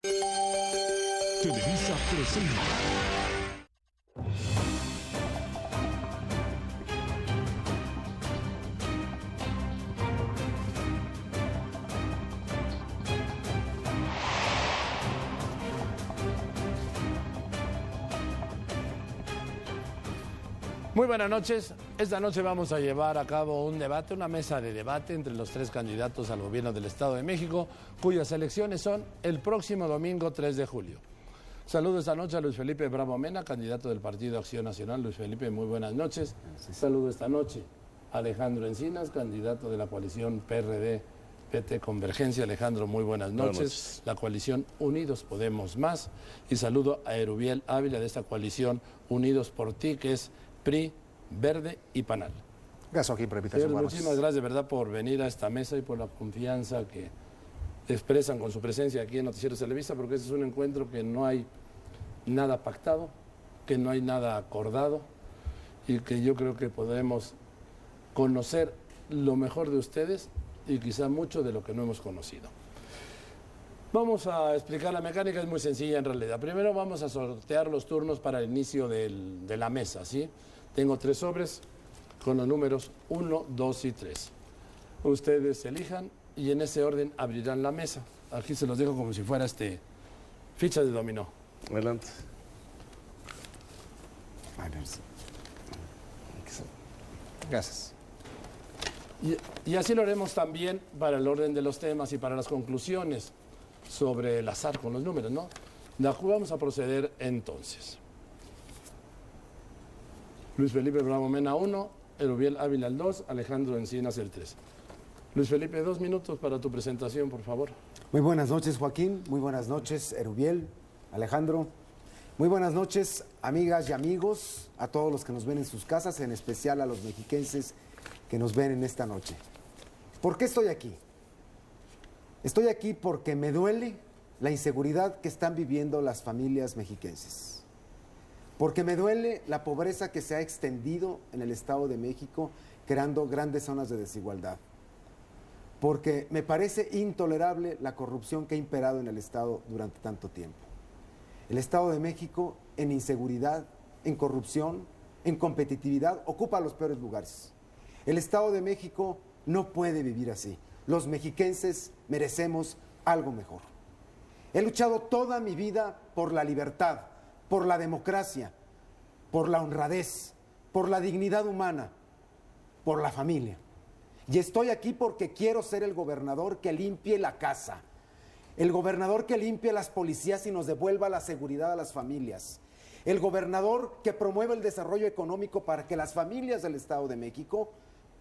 Televisa presenta. Muy buenas noches. Esta noche vamos a llevar a cabo un debate, una mesa de debate entre los tres candidatos al gobierno del Estado de México, cuyas elecciones son el próximo domingo 3 de julio. Saludo esta noche a Luis Felipe Bravo Mena, candidato del Partido Acción Nacional. Luis Felipe, muy buenas noches. Saludo esta noche a Alejandro Encinas, candidato de la coalición PRD-PT Convergencia. Alejandro, muy buenas noches. La coalición Unidos Podemos Más. Y saludo a Erubiel Ávila de esta coalición Unidos por Ti, que es PRI, Verde y Panal. Gracias, Joaquín, por la invitación. Muchísimas gracias de verdad por venir a esta mesa y por la confianza que expresan con su presencia aquí en Noticieros Televisa, porque este es un encuentro que no hay nada pactado, que no hay nada acordado y que yo creo que podemos conocer lo mejor de ustedes y quizá mucho de lo que no hemos conocido. Vamos a explicar la mecánica, es muy sencilla en realidad. Primero vamos a sortear los turnos para el inicio de la mesa, ¿sí? Tengo 3 sobres con los números 1, 2 y 3. Ustedes elijan y en ese orden abrirán la mesa. Aquí se los dejo como si fuera ficha de dominó. Adelante. Gracias. Y así lo haremos también para el orden de los temas y para las conclusiones sobre el azar con los números, ¿no? Vamos a proceder entonces. Luis Felipe Bravo Mena 1, Erubiel Ávila el 2, Alejandro Encinas el 3. Luis Felipe, 2 minutos para tu presentación, por favor. Muy buenas noches, Joaquín. Muy buenas noches, Erubiel, Alejandro. Muy buenas noches, amigas y amigos, a todos los que nos ven en sus casas, en especial a los mexiquenses que nos ven en esta noche. ¿Por qué estoy aquí? Estoy aquí porque me duele la inseguridad que están viviendo las familias mexiquenses. Porque me duele la pobreza que se ha extendido en el Estado de México, creando grandes zonas de desigualdad. Porque me parece intolerable la corrupción que ha imperado en el Estado durante tanto tiempo. El Estado de México, en inseguridad, en corrupción, en competitividad, ocupa los peores lugares. El Estado de México no puede vivir así. Los mexiquenses merecemos algo mejor. He luchado toda mi vida por la libertad, por la democracia, por la honradez, por la dignidad humana, por la familia. Y estoy aquí porque quiero ser el gobernador que limpie la casa, el gobernador que limpie las policías y nos devuelva la seguridad a las familias, el gobernador que promueva el desarrollo económico para que las familias del Estado de México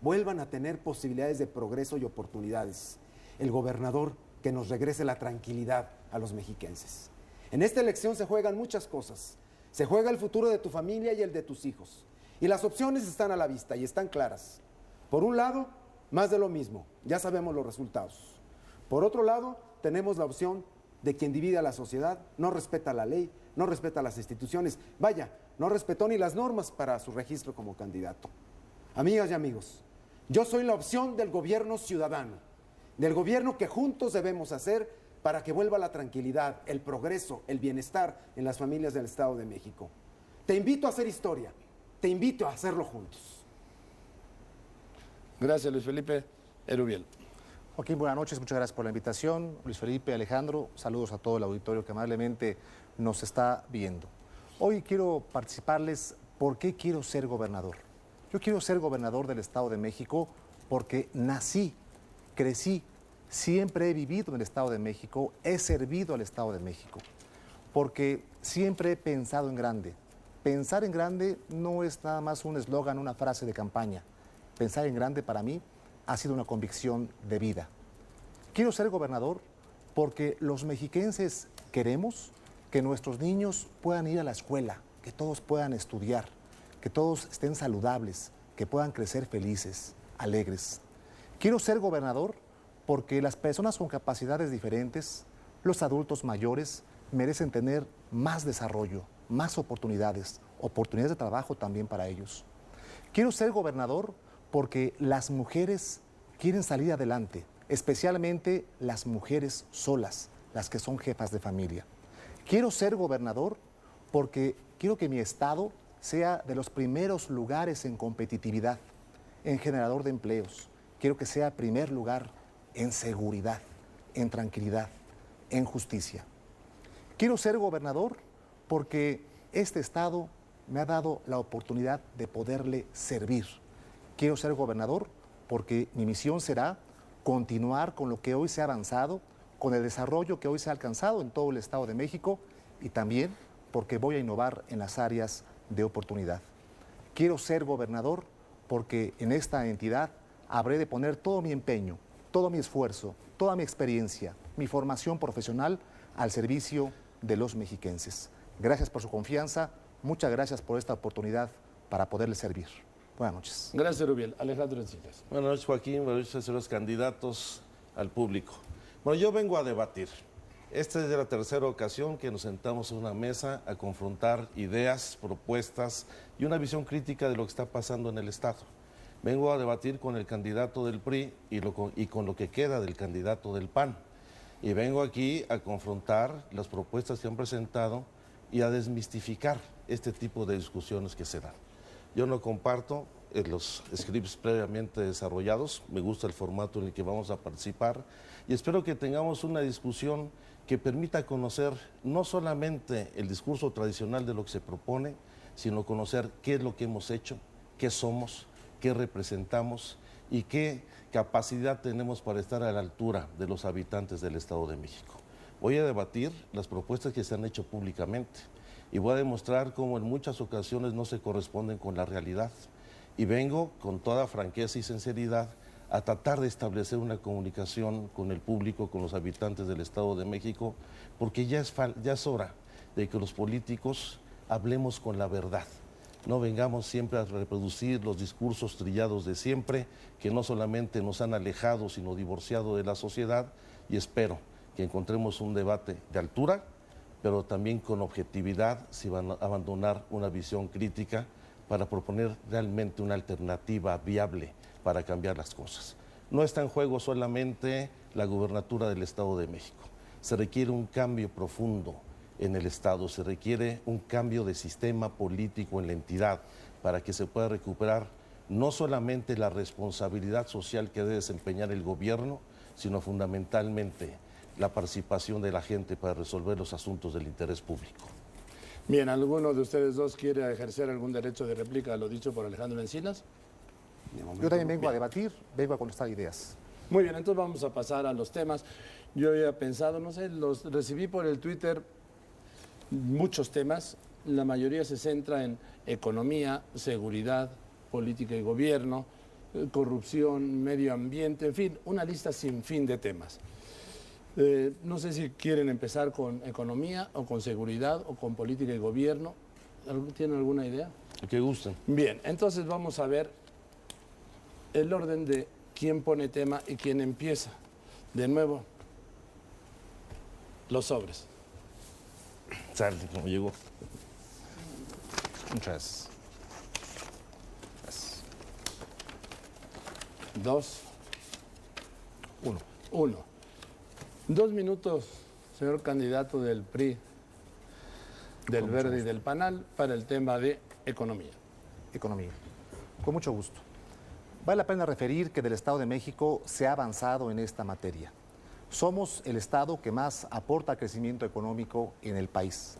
vuelvan a tener posibilidades de progreso y oportunidades. El gobernador que nos regrese la tranquilidad a los mexiquenses. En esta elección se juegan muchas cosas. Se juega el futuro de tu familia y el de tus hijos. Y las opciones están a la vista y están claras. Por un lado, más de lo mismo. Ya sabemos los resultados. Por otro lado, tenemos la opción de quien divide a la sociedad, no respeta la ley, no respeta las instituciones. Vaya, no respetó ni las normas para su registro como candidato. Amigas y amigos, yo soy la opción del gobierno ciudadano, del gobierno que juntos debemos hacer para que vuelva la tranquilidad, el progreso, el bienestar en las familias del Estado de México. Te invito a hacer historia, te invito a hacerlo juntos. Gracias, Luis Felipe. Erubiel. Joaquín, buenas noches, muchas gracias por la invitación. Luis Felipe, Alejandro, saludos a todo el auditorio que amablemente nos está viendo. Hoy quiero participarles por qué quiero ser gobernador. Yo quiero ser gobernador del Estado de México porque nací, crecí, siempre he vivido en el Estado de México, he servido al Estado de México, porque siempre he pensado en grande. Pensar en grande no es nada más un eslogan, una frase de campaña. Pensar en grande para mí ha sido una convicción de vida. Quiero ser gobernador porque los mexiquenses queremos que nuestros niños puedan ir a la escuela, que todos puedan estudiar, que todos estén saludables, que puedan crecer felices, alegres. Quiero ser gobernador porque las personas con capacidades diferentes, los adultos mayores, merecen tener más desarrollo, más oportunidades, oportunidades de trabajo también para ellos. Quiero ser gobernador porque las mujeres quieren salir adelante, especialmente las mujeres solas, las que son jefas de familia. Quiero ser gobernador porque quiero que mi estado sea de los primeros lugares en competitividad, en generador de empleos. Quiero que sea primer lugar en seguridad, en tranquilidad, en justicia. Quiero ser gobernador porque este estado me ha dado la oportunidad de poderle servir. Quiero ser gobernador porque mi misión será continuar con lo que hoy se ha avanzado, con el desarrollo que hoy se ha alcanzado en todo el Estado de México y también porque voy a innovar en las áreas de oportunidad. Quiero ser gobernador porque en esta entidad habré de poner todo mi empeño, todo mi esfuerzo, toda mi experiencia, mi formación profesional al servicio de los mexiquenses. Gracias por su confianza, muchas gracias por esta oportunidad para poderles servir. Buenas noches. Gracias, Erubiel. Alejandro Encinas. Buenas noches, Joaquín. Buenas noches a los candidatos, al público. Bueno, yo vengo a debatir. Esta es la tercera ocasión que nos sentamos en una mesa a confrontar ideas, propuestas y una visión crítica de lo que está pasando en el Estado. Vengo a debatir con el candidato del PRI y con lo que queda del candidato del PAN. Y vengo aquí a confrontar las propuestas que han presentado y a desmistificar este tipo de discusiones que se dan. Yo no comparto los scripts previamente desarrollados, me gusta el formato en el que vamos a participar y espero que tengamos una discusión que permita conocer no solamente el discurso tradicional de lo que se propone, sino conocer qué es lo que hemos hecho, qué somos, qué representamos y qué capacidad tenemos para estar a la altura de los habitantes del Estado de México. Voy a debatir las propuestas que se han hecho públicamente y voy a demostrar cómo en muchas ocasiones no se corresponden con la realidad. Y vengo con toda franqueza y sinceridad a tratar de establecer una comunicación con el público, con los habitantes del Estado de México, porque ya es hora de que los políticos hablemos con la verdad. No vengamos siempre a reproducir los discursos trillados de siempre, que no solamente nos han alejado, sino divorciado de la sociedad, y espero que encontremos un debate de altura, pero también con objetividad, si van a abandonar una visión crítica, para proponer realmente una alternativa viable para cambiar las cosas. No está en juego solamente la gubernatura del Estado de México. Se requiere un cambio profundo en el Estado, se requiere un cambio de sistema político en la entidad para que se pueda recuperar no solamente la responsabilidad social que debe desempeñar el gobierno, sino fundamentalmente la participación de la gente para resolver los asuntos del interés público. Bien, ¿alguno de ustedes dos quiere ejercer algún derecho de réplica a lo dicho por Alejandro Encinas? Yo también vengo a debatir, vengo a contestar ideas. Muy bien, entonces vamos a pasar a los temas. Yo había pensado, no sé, los recibí por el Twitter muchos temas. La mayoría se centra en economía, seguridad, política y gobierno, corrupción, medio ambiente, en fin, una lista sin fin de temas. No sé si quieren empezar con economía o con seguridad o con política y gobierno. ¿Tienen alguna idea? El que gusten. Bien, entonces vamos a ver el orden de quién pone tema y quién empieza. De nuevo, los sobres. Sale, como llegó. Muchas. 2, Uno. 1. 2 minutos, señor candidato del PRI, del Verde y del PANAL, para el tema de economía. Economía. Con mucho gusto. Vale la pena referir que del Estado de México se ha avanzado en esta materia. Somos el Estado que más aporta crecimiento económico en el país.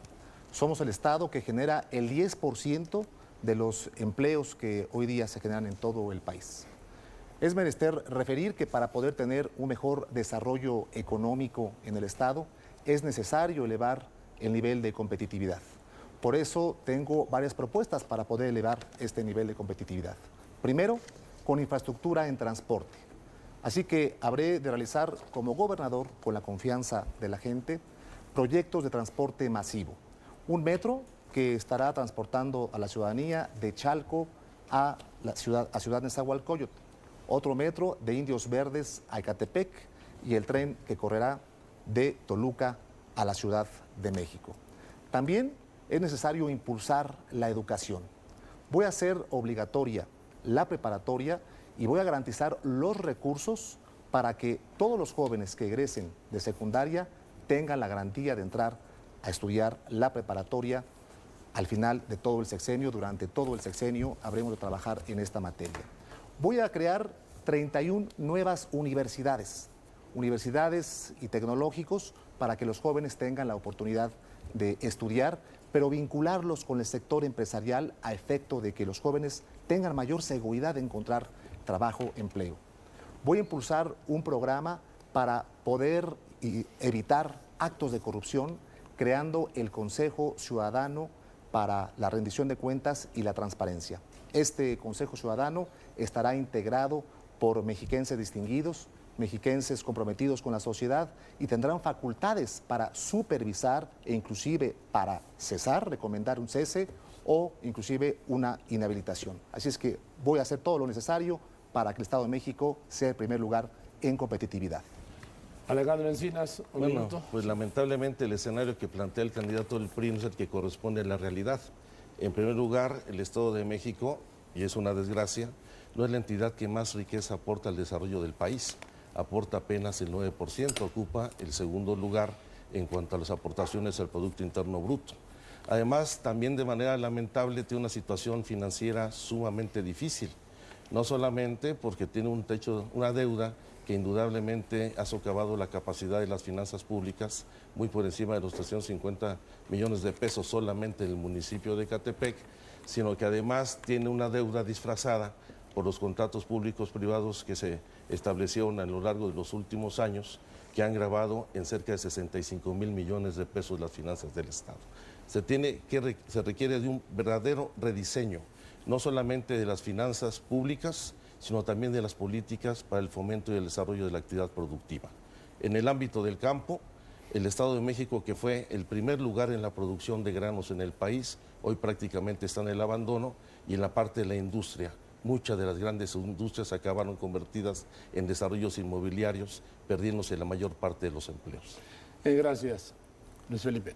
Somos el Estado que genera el 10% de los empleos que hoy día se generan en todo el país. Es menester referir que para poder tener un mejor desarrollo económico en el Estado es necesario elevar el nivel de competitividad. Por eso tengo varias propuestas para poder elevar este nivel de competitividad. Primero, con infraestructura en transporte. Así que habré de realizar como gobernador, con la confianza de la gente, proyectos de transporte masivo. Un metro que estará transportando a la ciudadanía de Chalco a Ciudad Nezahualcóyotl. Otro metro de Indios Verdes a Ecatepec y el tren que correrá de Toluca a la Ciudad de México. También es necesario impulsar la educación. Voy a hacer obligatoria la preparatoria y voy a garantizar los recursos para que todos los jóvenes que egresen de secundaria tengan la garantía de entrar a estudiar la preparatoria al final de todo el sexenio. Durante todo el sexenio habremos de trabajar en esta materia. Voy a crear 31 nuevas universidades y tecnológicos para que los jóvenes tengan la oportunidad de estudiar, pero vincularlos con el sector empresarial a efecto de que los jóvenes tengan mayor seguridad de encontrar trabajo, empleo. Voy a impulsar un programa para poder evitar actos de corrupción, creando el Consejo Ciudadano para la rendición de cuentas y la transparencia. Este Consejo Ciudadano estará integrado por mexiquenses distinguidos, mexiquenses comprometidos con la sociedad, y tendrán facultades para supervisar e inclusive para cesar, recomendar un cese o inclusive una inhabilitación. Así es que voy a hacer todo lo necesario para que el Estado de México sea el primer lugar en competitividad. Alejandro Encinas, un minuto. Pues lamentablemente el escenario que plantea el candidato del PRI no es el que corresponde a la realidad. En primer lugar, el Estado de México, y es una desgracia, no es la entidad que más riqueza aporta al desarrollo del país. Aporta apenas el 9%, ocupa el segundo lugar en cuanto a las aportaciones al Producto Interno Bruto. Además, también de manera lamentable tiene una situación financiera sumamente difícil, no solamente porque tiene un techo, una deuda que indudablemente ha socavado la capacidad de las finanzas públicas, muy por encima de los 350 millones de pesos solamente en el municipio de Ecatepec, sino que además tiene una deuda disfrazada por los contratos públicos privados que se establecieron a lo largo de los últimos años, que han gravado en cerca de 65 mil millones de pesos las finanzas del Estado. Se requiere de un verdadero rediseño, no solamente de las finanzas públicas, sino también de las políticas para el fomento y el desarrollo de la actividad productiva. En el ámbito del campo, el Estado de México, que fue el primer lugar en la producción de granos en el país, hoy prácticamente está en el abandono, y en la parte de la industria. Muchas de las grandes industrias acabaron convertidas en desarrollos inmobiliarios, perdiéndose la mayor parte de los empleos. Gracias. Luis Felipe.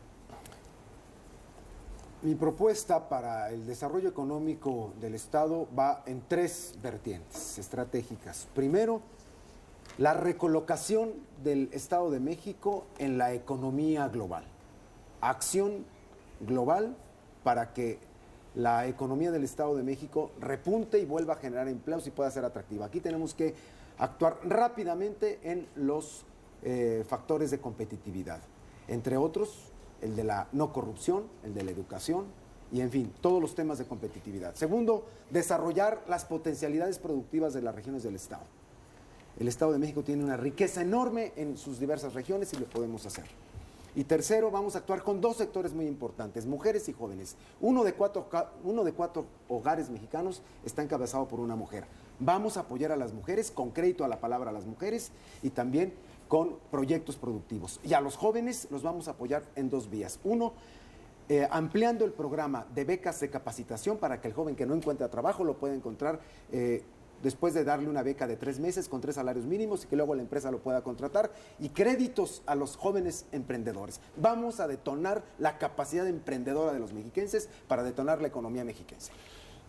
Mi propuesta para el desarrollo económico del Estado va en 3 vertientes estratégicas. Primero, la recolocación del Estado de México en la economía global. Acción global para que la economía del Estado de México repunte y vuelva a generar empleos y pueda ser atractiva. Aquí tenemos que actuar rápidamente en los factores de competitividad, entre otros el de la no corrupción, el de la educación y, en fin, todos los temas de competitividad. Segundo, desarrollar las potencialidades productivas de las regiones del Estado. El Estado de México tiene una riqueza enorme en sus diversas regiones y lo podemos hacer. Y tercero, vamos a actuar con 2 sectores muy importantes, mujeres y jóvenes. Uno de cuatro hogares mexicanos está encabezado por una mujer. Vamos a apoyar a las mujeres, con crédito a la palabra a las mujeres, y también con proyectos productivos. Y a los jóvenes los vamos a apoyar en 2 vías. Uno, ampliando el programa de becas de capacitación para que el joven que no encuentra trabajo lo pueda encontrar después de darle una beca de 3 meses con 3 salarios mínimos y que luego la empresa lo pueda contratar, y créditos a los jóvenes emprendedores. Vamos a detonar la capacidad emprendedora de los mexiquenses para detonar la economía mexiquense.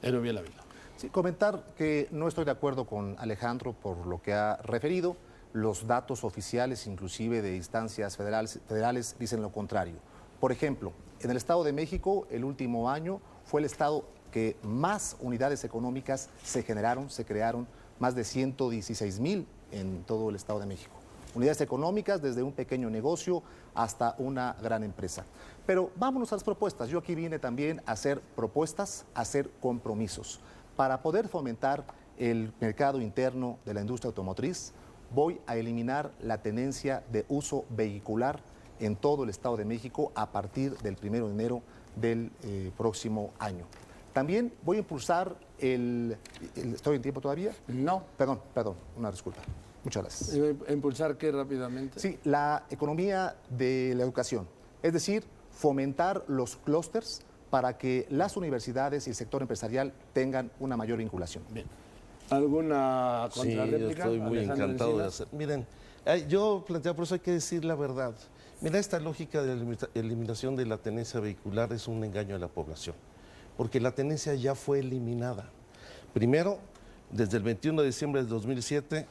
Erubiel Ávila. Sí, comentar que no estoy de acuerdo con Alejandro por lo que ha referido. Los datos oficiales, inclusive de instancias federales, dicen lo contrario. Por ejemplo, en el Estado de México, el último año fue el estado que más unidades económicas se crearon, más de 116,000 en todo el Estado de México. Unidades económicas desde un pequeño negocio hasta una gran empresa. Pero vámonos a las propuestas. Yo aquí vine también a hacer propuestas, a hacer compromisos. Para poder fomentar el mercado interno de la industria automotriz, voy a eliminar la tenencia de uso vehicular en todo el Estado de México a partir del 1 de enero del próximo año. También voy a impulsar ¿Estoy en tiempo todavía? No. Perdón, una disculpa. Muchas gracias. ¿Impulsar qué rápidamente? Sí, la economía de la educación. Es decir, fomentar los clústeres para que las universidades y el sector empresarial tengan una mayor vinculación. Bien. ¿Alguna contrarréplica? Sí, yo estoy muy encantado de hacer. Miren, yo planteaba, por eso hay que decir la verdad. Mira, esta lógica de la eliminación de la tenencia vehicular es un engaño a la población, porque la tenencia ya fue eliminada. Primero, desde el 21 de diciembre de 2007,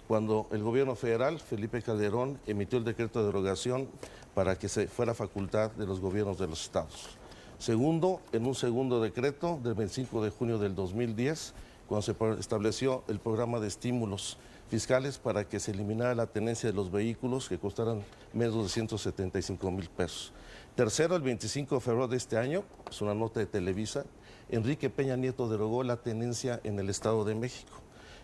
cuando el gobierno federal, Felipe Calderón, emitió el decreto de derogación para que se fuera facultad de los gobiernos de los estados. Segundo, en un segundo decreto del 25 de junio del 2010, cuando se estableció el programa de estímulos fiscales para que se eliminara la tenencia de los vehículos que costaran menos de 175,000 pesos. Tercero, el 25 de febrero de este año, es una nota de Televisa, Enrique Peña Nieto derogó la tenencia en el Estado de México.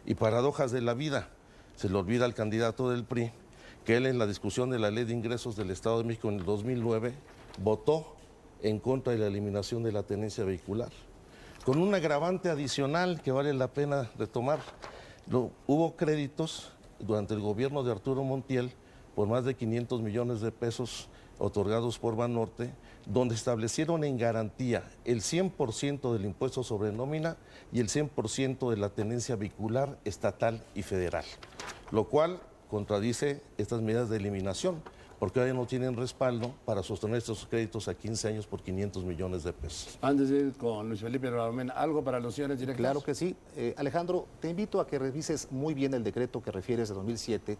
Y paradojas de la vida, se le olvida al candidato del PRI que él en la discusión de la Ley de Ingresos del Estado de México en el 2009 votó en contra de la eliminación de la tenencia vehicular, con un agravante adicional que vale la pena retomar. Hubo créditos durante el gobierno de Arturo Montiel por más de 500 millones de pesos otorgados por Banorte, donde establecieron en garantía el 100% del impuesto sobre nómina y el 100% de la tenencia vehicular estatal y federal, lo cual contradice estas medidas de eliminación, porque ahora no tienen respaldo para sostener estos créditos a 15 años por 500 millones de pesos. Antes de ir con Luis Felipe Barahona, ¿algo para los señores directos? Claro que sí. Alejandro, te invito a que revises muy bien el decreto que refieres de 2007,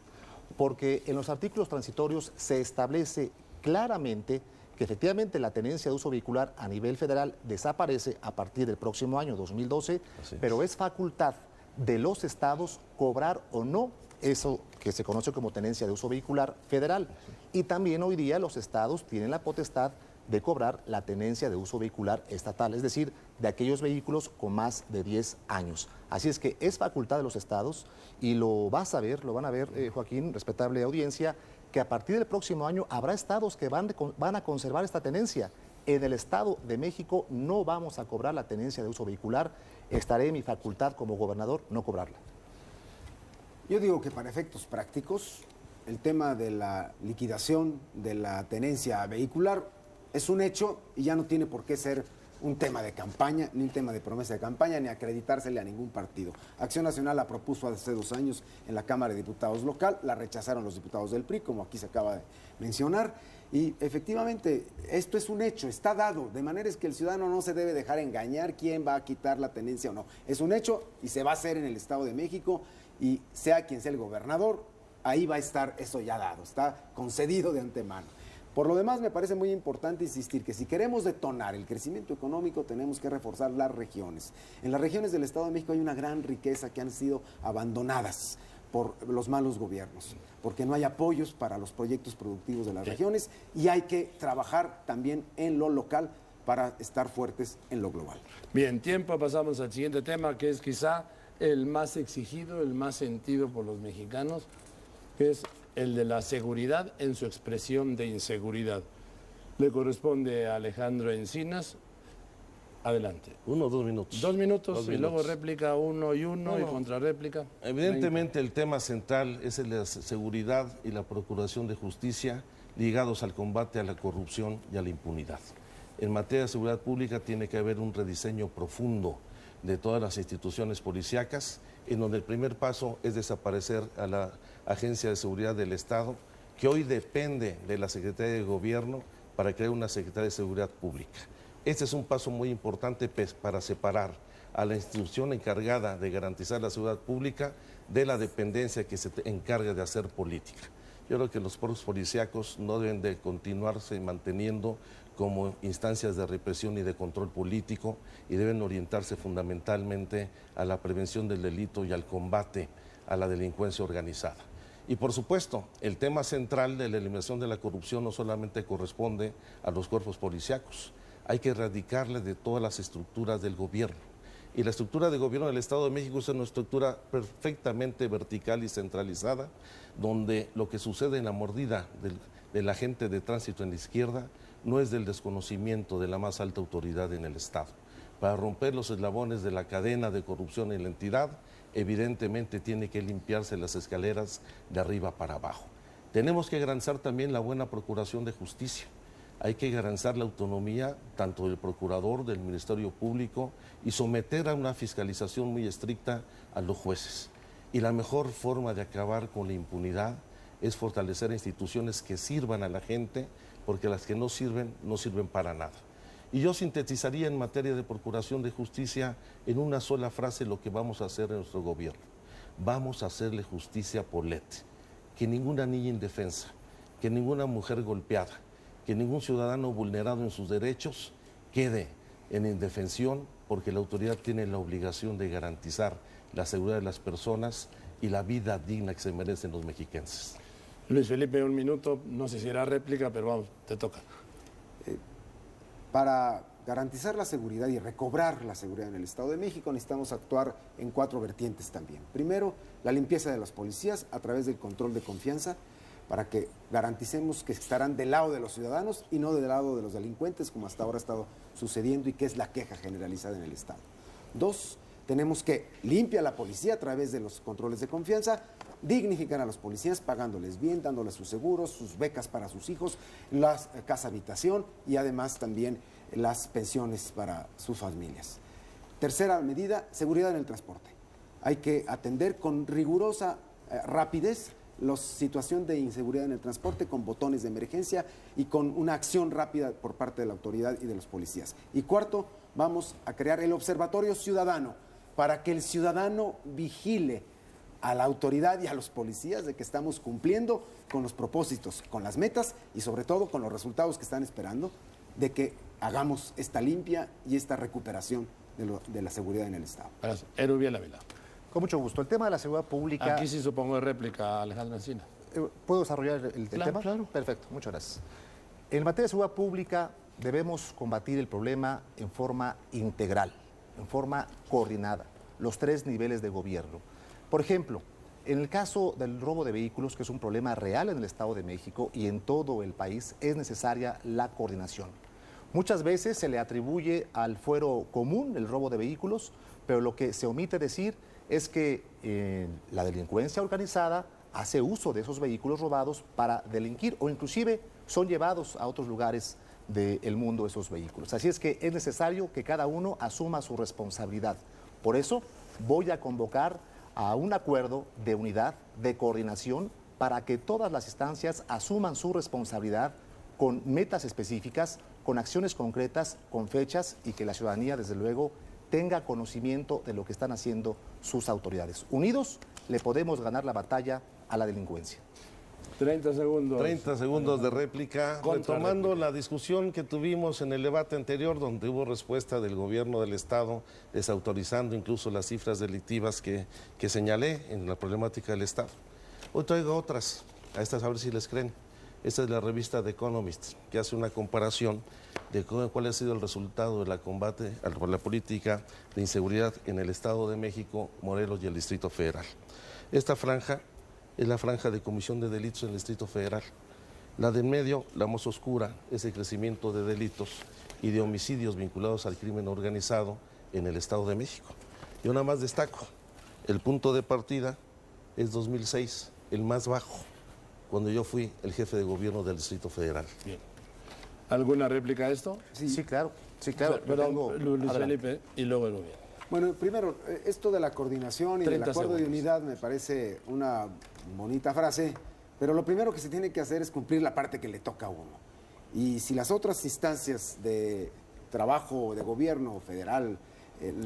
porque en los artículos transitorios se establece claramente que efectivamente la tenencia de uso vehicular a nivel federal desaparece a partir del próximo año 2012, pero es facultad de los estados cobrar o no eso que se conoce como tenencia de uso vehicular federal. Y también hoy día los estados tienen la potestad de cobrar la tenencia de uso vehicular estatal, es decir, de aquellos vehículos con más de 10 años. Así es que es facultad de los estados y lo van a ver, Joaquín, respetable audiencia, que a partir del próximo año habrá estados que van a conservar esta tenencia. En el Estado de México no vamos a cobrar la tenencia de uso vehicular. Estaré en mi facultad como gobernador no cobrarla. Yo digo que para efectos prácticos, el tema de la liquidación de la tenencia vehicular es un hecho y ya no tiene por qué ser un tema de campaña, ni un tema de promesa de campaña, ni acreditársele a ningún partido. Acción Nacional la propuso hace 2 años en la Cámara de Diputados local, la rechazaron los diputados del PRI, como aquí se acaba de mencionar, y efectivamente esto es un hecho, está dado, de manera es que el ciudadano no se debe dejar engañar quién va a quitar la tenencia o no. Es un hecho y se va a hacer en el Estado de México y sea quien sea el gobernador, ahí va a estar eso ya dado, está concedido de antemano. Por lo demás, me parece muy importante insistir que si queremos detonar el crecimiento económico, tenemos que reforzar las regiones. En las regiones del Estado de México hay una gran riqueza que han sido abandonadas por los malos gobiernos, porque no hay apoyos para los proyectos productivos de las regiones y hay que trabajar también en lo local para estar fuertes en lo global. Bien, tiempo, pasamos al siguiente tema, que es quizá el más exigido, el más sentido por los mexicanos, que es el de la seguridad en su expresión de inseguridad. Le corresponde a Alejandro Encinas. Adelante. 1 o 2 minutos. 2 minutos. 2 y luego minutos. réplica 1 y 1 y contrarréplica. Evidentemente el tema central es el de la seguridad y la procuración de justicia ligados al combate a la corrupción y a la impunidad. En materia de seguridad pública tiene que haber un rediseño profundo de todas las instituciones policíacas, en donde el primer paso es desaparecer a la Agencia de Seguridad del Estado, que hoy depende de la Secretaría de Gobierno para crear una Secretaría de Seguridad Pública. Este es un paso muy importante para separar a la institución encargada de garantizar la seguridad pública de la dependencia que se encarga de hacer política. Yo creo que los cuerpos policíacos no deben de continuarse manteniendo como instancias de represión y de control político y deben orientarse fundamentalmente a la prevención del delito y al combate a la delincuencia organizada. Y por supuesto, el tema central de la eliminación de la corrupción no solamente corresponde a los cuerpos policíacos, hay que erradicarle de todas las estructuras del gobierno. Y la estructura de gobierno del Estado de México es una estructura perfectamente vertical y centralizada, donde lo que sucede en la mordida de la gente de tránsito en la izquierda no es del desconocimiento de la más alta autoridad en el Estado. Para romper los eslabones de la cadena de corrupción en la entidad, evidentemente tiene que limpiarse las escaleras de arriba para abajo. Tenemos que garantizar también la buena procuración de justicia. Hay que garantizar la autonomía tanto del procurador, del Ministerio Público y someter a una fiscalización muy estricta a los jueces. Y la mejor forma de acabar con la impunidad es fortalecer instituciones que sirvan a la gente, porque las que no sirven para nada. Y yo sintetizaría en materia de procuración de justicia en una sola frase lo que vamos a hacer en nuestro gobierno. vamos a hacerle justicia por Lete. Que ninguna niña indefensa, que ninguna mujer golpeada, que ningún ciudadano vulnerado en sus derechos quede en indefensión, porque la autoridad tiene la obligación de garantizar la seguridad de las personas y la vida digna que se merecen los mexiquenses. Luis Felipe, un minuto, no sé si era réplica, pero vamos, te toca. Para garantizar la seguridad y recobrar la seguridad en el Estado de México necesitamos actuar en 4 vertientes también. Primero, la limpieza de los policías a través del control de confianza para que garanticemos que estarán del lado de los ciudadanos y no del lado de los delincuentes, como hasta ahora ha estado sucediendo y que es la queja generalizada en el Estado. 2, tenemos que limpiar la policía a través de los controles de confianza, dignificar a los policías pagándoles bien, dándoles sus seguros, sus becas para sus hijos, la casa habitación y además también las pensiones para sus familias. Tercera medida, seguridad en el transporte. Hay que atender con rigurosa rapidez la situación de inseguridad en el transporte con botones de emergencia y con una acción rápida por parte de la autoridad y de los policías. Y cuarto, vamos a crear el Observatorio Ciudadano para que el ciudadano vigile a la autoridad y a los policías de que estamos cumpliendo con los propósitos, con las metas y sobre todo con los resultados que están esperando de que hagamos esta limpia y esta recuperación de la seguridad en el Estado. Gracias. Erubiel Ávila. Con mucho gusto. El tema de la seguridad pública... Aquí sí supongo de réplica, Alejandro Encina. ¿Puedo desarrollar el Claro, tema? claro. Perfecto, muchas gracias. En materia de seguridad pública debemos combatir el problema en forma integral, en forma coordinada, los 3 niveles de gobierno. Por ejemplo, en el caso del robo de vehículos, que es un problema real en el Estado de México y en todo el país, es necesaria la coordinación. Muchas veces se le atribuye al fuero común el robo de vehículos, pero lo que se omite decir es que la delincuencia organizada hace uso de esos vehículos robados para delinquir o inclusive son llevados a otros lugares del mundo esos vehículos. Así es que es necesario que cada uno asuma su responsabilidad. Por eso voy a convocar a un acuerdo de unidad, de coordinación, para que todas las instancias asuman su responsabilidad con metas específicas, con acciones concretas, con fechas y que la ciudadanía, desde luego, tenga conocimiento de lo que están haciendo sus autoridades. Unidos le podemos ganar la batalla a la delincuencia. 30 segundos. 30 segundos de réplica, Contra retomando réplica. la discusión que tuvimos en el debate anterior, donde hubo respuesta del gobierno del Estado, desautorizando incluso las cifras delictivas que señalé en la problemática del Estado. Hoy traigo otras, a estas a ver si les creen. Esta es la revista The Economist, que hace una comparación de cuál ha sido el resultado de la combate por la política de inseguridad en el Estado de México, Morelos y el Distrito Federal. Esta franja es la franja de comisión de delitos en el Distrito Federal. La de en medio, la más oscura, es el crecimiento de delitos y de homicidios vinculados al crimen organizado en el Estado de México. Yo nada más destaco, el punto de partida es 2006, el más bajo, cuando yo fui el jefe de gobierno del Distrito Federal. Bien. ¿Alguna réplica a esto? Sí, claro. Sí, claro. Pero Tengo- Luis adelante. Felipe y luego Erubiel. Bueno, primero, esto de la coordinación y del 30 acuerdo de segundos. unidad me parece una bonita frase, pero lo primero que se tiene que hacer es cumplir la parte que le toca a uno. Y si las otras instancias de trabajo, de gobierno federal,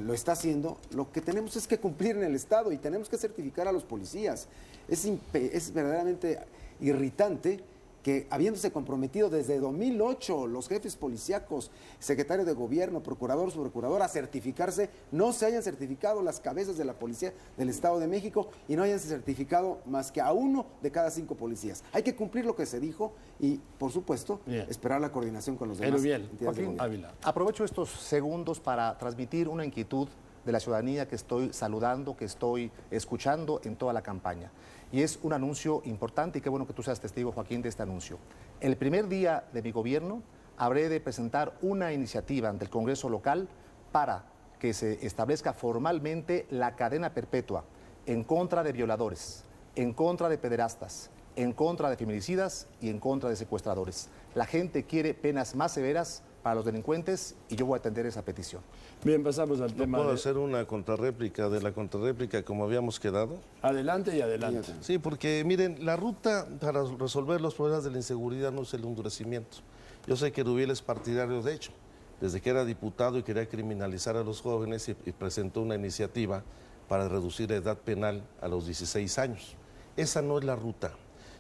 lo está haciendo, lo que tenemos es que cumplir en el Estado y tenemos que certificar a los policías. Es verdaderamente irritante que habiéndose comprometido desde 2008 los jefes policíacos, secretario de gobierno, procurador, subprocurador, a certificarse, no se hayan certificado las cabezas de la policía del Estado de México y no hayan certificado más que a 1 de cada 5 policías. Hay que cumplir lo que se dijo y, por supuesto, Bien. esperar la coordinación con los demás Erubiel, entidades de Joaquín gobierno. Ávila. Aprovecho estos segundos para transmitir una inquietud de la ciudadanía que estoy saludando, que estoy escuchando en toda la campaña. Y es un anuncio importante y qué bueno que tú seas testigo, Joaquín, de este anuncio. El primer día de mi gobierno habré de presentar una iniciativa ante el Congreso local para que se establezca formalmente la cadena perpetua en contra de violadores, en contra de pederastas, en contra de feminicidas y en contra de secuestradores. La gente quiere penas más severas para los delincuentes y yo voy a atender esa petición. Bien, pasamos al ¿No tema puedo de... hacer una contrarréplica de la contrarréplica como habíamos quedado? Adelante y adelante. Sí, porque miren, la ruta para resolver los problemas de la inseguridad no es el endurecimiento. Yo sé que Erubiel es partidario de hecho. Desde que era diputado y quería criminalizar a los jóvenes y presentó una iniciativa para reducir la edad penal a los 16 años. Esa no es la ruta.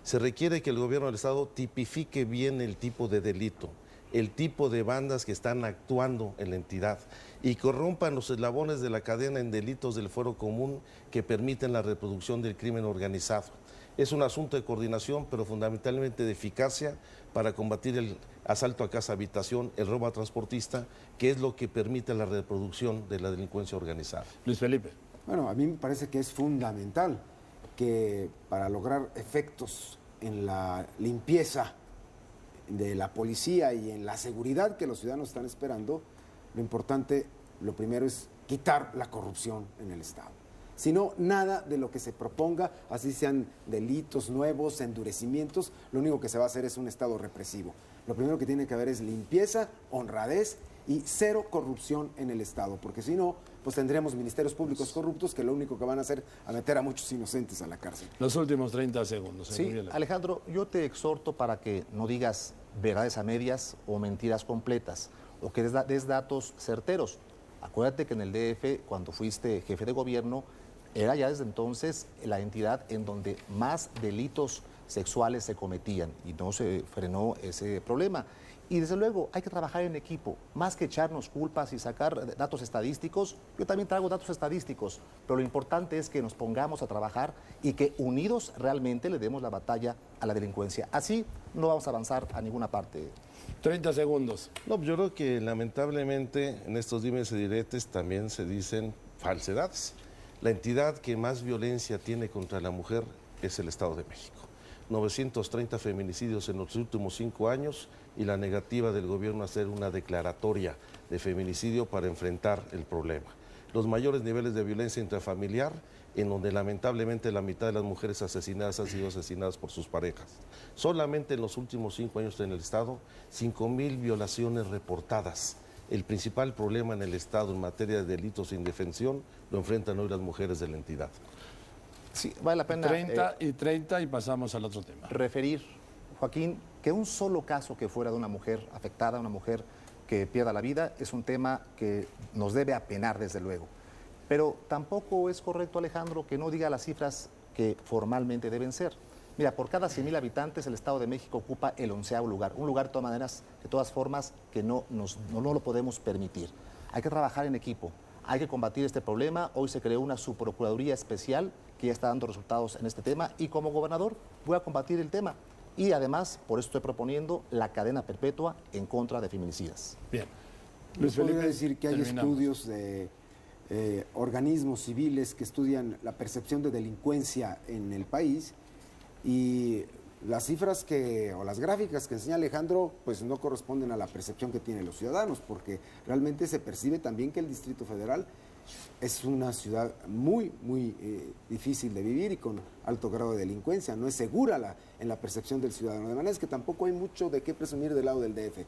Se requiere que el gobierno del Estado tipifique bien el tipo de delito, el tipo de bandas que están actuando en la entidad y corrompan los eslabones de la cadena en delitos del fuero común que permiten la reproducción del crimen organizado. Es un asunto de coordinación, pero fundamentalmente de eficacia para combatir el asalto a casa habitación, el robo a transportista, que es lo que permite la reproducción de la delincuencia organizada. Luis Felipe. Bueno, a mí me parece que es fundamental que para lograr efectos en la limpieza de la policía y en la seguridad que los ciudadanos están esperando, lo importante, lo primero es quitar la corrupción en el Estado. Si no, nada de lo que se proponga, así sean delitos nuevos, endurecimientos, lo único que se va a hacer es un Estado represivo. Lo primero que tiene que haber es limpieza, honradez y cero corrupción en el Estado, porque si no, pues tendremos ministerios públicos corruptos que lo único que van a hacer es meter a muchos inocentes a la cárcel. Los últimos 30 segundos. Sí, Alejandro, yo te exhorto para que no digas verdades a medias o mentiras completas, o que des datos certeros. Acuérdate que en el DF, cuando fuiste jefe de gobierno, era ya desde entonces la entidad en donde más delitos sexuales se cometían y no se frenó ese problema. Y desde luego hay que trabajar en equipo, más que echarnos culpas y sacar datos estadísticos. Yo también traigo datos estadísticos, pero lo importante es que nos pongamos a trabajar y que unidos realmente le demos la batalla a la delincuencia. Así no vamos a avanzar a ninguna parte. 30 segundos. No, yo creo que lamentablemente en estos dimes y diretes también se dicen falsedades. La entidad que más violencia tiene contra la mujer es el Estado de México. 930 feminicidios en los últimos 5 años y la negativa del gobierno a hacer una declaratoria de feminicidio para enfrentar el problema. Los mayores niveles de violencia intrafamiliar, en donde lamentablemente la mitad de las mujeres asesinadas han sido asesinadas por sus parejas. Solamente en los últimos 5 años en el Estado, 5,000 violaciones reportadas. El principal problema en el Estado en materia de delitos de indefensión lo enfrentan hoy las mujeres de la entidad. Sí, vale la pena 30 y 30 y pasamos al otro tema. referir, Joaquín, que un solo caso que fuera de una mujer afectada, una mujer que pierda la vida, es un tema que nos debe apenar desde luego. Pero tampoco es correcto, Alejandro, que no diga las cifras que formalmente deben ser. Mira, por cada 100,000 habitantes el Estado de México ocupa el 11º lugar, un lugar de todas formas que no lo podemos permitir. Hay que trabajar en equipo, hay que combatir este problema. Hoy se creó una subprocuraduría especial que ya está dando resultados en este tema y como gobernador voy a combatir el tema. Y además, por eso estoy proponiendo la cadena perpetua en contra de feminicidas. Bien. Les podría decir que hay terminamos. estudios de organismos civiles que estudian la percepción de delincuencia en el país y las cifras o las gráficas que enseña Alejandro pues no corresponden a la percepción que tienen los ciudadanos, porque realmente se percibe también que el Distrito Federal es una ciudad muy difícil de vivir y con alto grado de delincuencia, no es segura en la percepción del ciudadano, de manera es que tampoco hay mucho de qué presumir del lado del DF.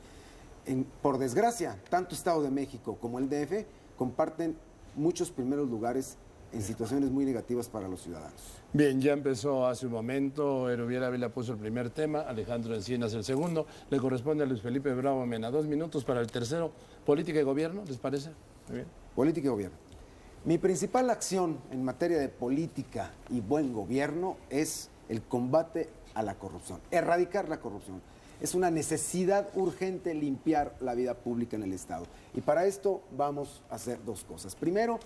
Por desgracia, tanto Estado de México como el DF comparten muchos primeros lugares en situaciones muy negativas para los ciudadanos. Bien, ya empezó hace un momento, Erubiel Ávila puso el primer tema, Alejandro Encinas el segundo, le corresponde a Luis Felipe Bravo Mena 2 minutos para el tercero, política y gobierno, ¿les parece? Muy bien. Política y gobierno. Mi principal acción en materia de política y buen gobierno es el combate a la corrupción, erradicar la corrupción. Es una necesidad urgente limpiar la vida pública en el Estado. Y para esto vamos a hacer 2 cosas. Primero,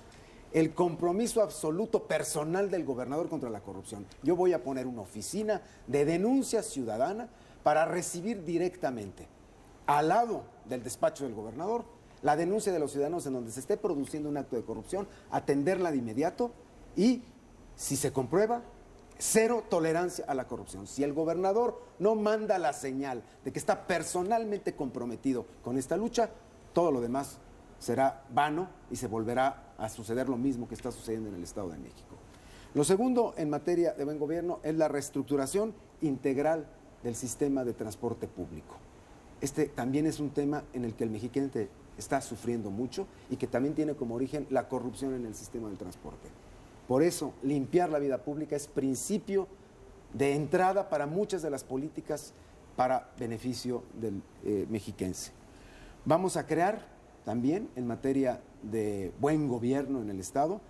el compromiso absoluto personal del gobernador contra la corrupción. Yo voy a poner una oficina de denuncia ciudadana para recibir directamente, al lado del despacho del gobernador, la denuncia de los ciudadanos en donde se esté produciendo un acto de corrupción, atenderla de inmediato y, si se comprueba, 0 tolerancia a la corrupción. Si el gobernador no manda la señal de que está personalmente comprometido con esta lucha, todo lo demás será vano y se volverá a suceder lo mismo que está sucediendo en el Estado de México. Lo segundo en materia de buen gobierno es la reestructuración integral del sistema de transporte público. Este también es un tema en el que el mexiquense está sufriendo mucho y que también tiene como origen la corrupción en el sistema del transporte. Por eso, limpiar la vida pública es principio de entrada para muchas de las políticas para beneficio del mexiquense. Vamos a crear también, en materia de buen gobierno en el Estado,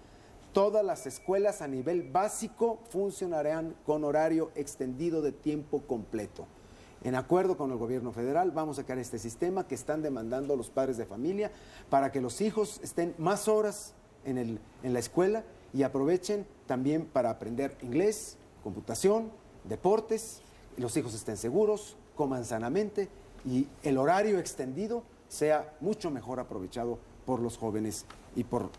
Todas las escuelas a nivel básico funcionarán con horario extendido de tiempo completo. En acuerdo con el gobierno federal, vamos a crear este sistema que están demandando los padres de familia para que los hijos estén más horas en la escuela y aprovechen también para aprender inglés, computación, deportes, y los hijos estén seguros, coman sanamente y el horario extendido sea mucho mejor aprovechado por los jóvenes y por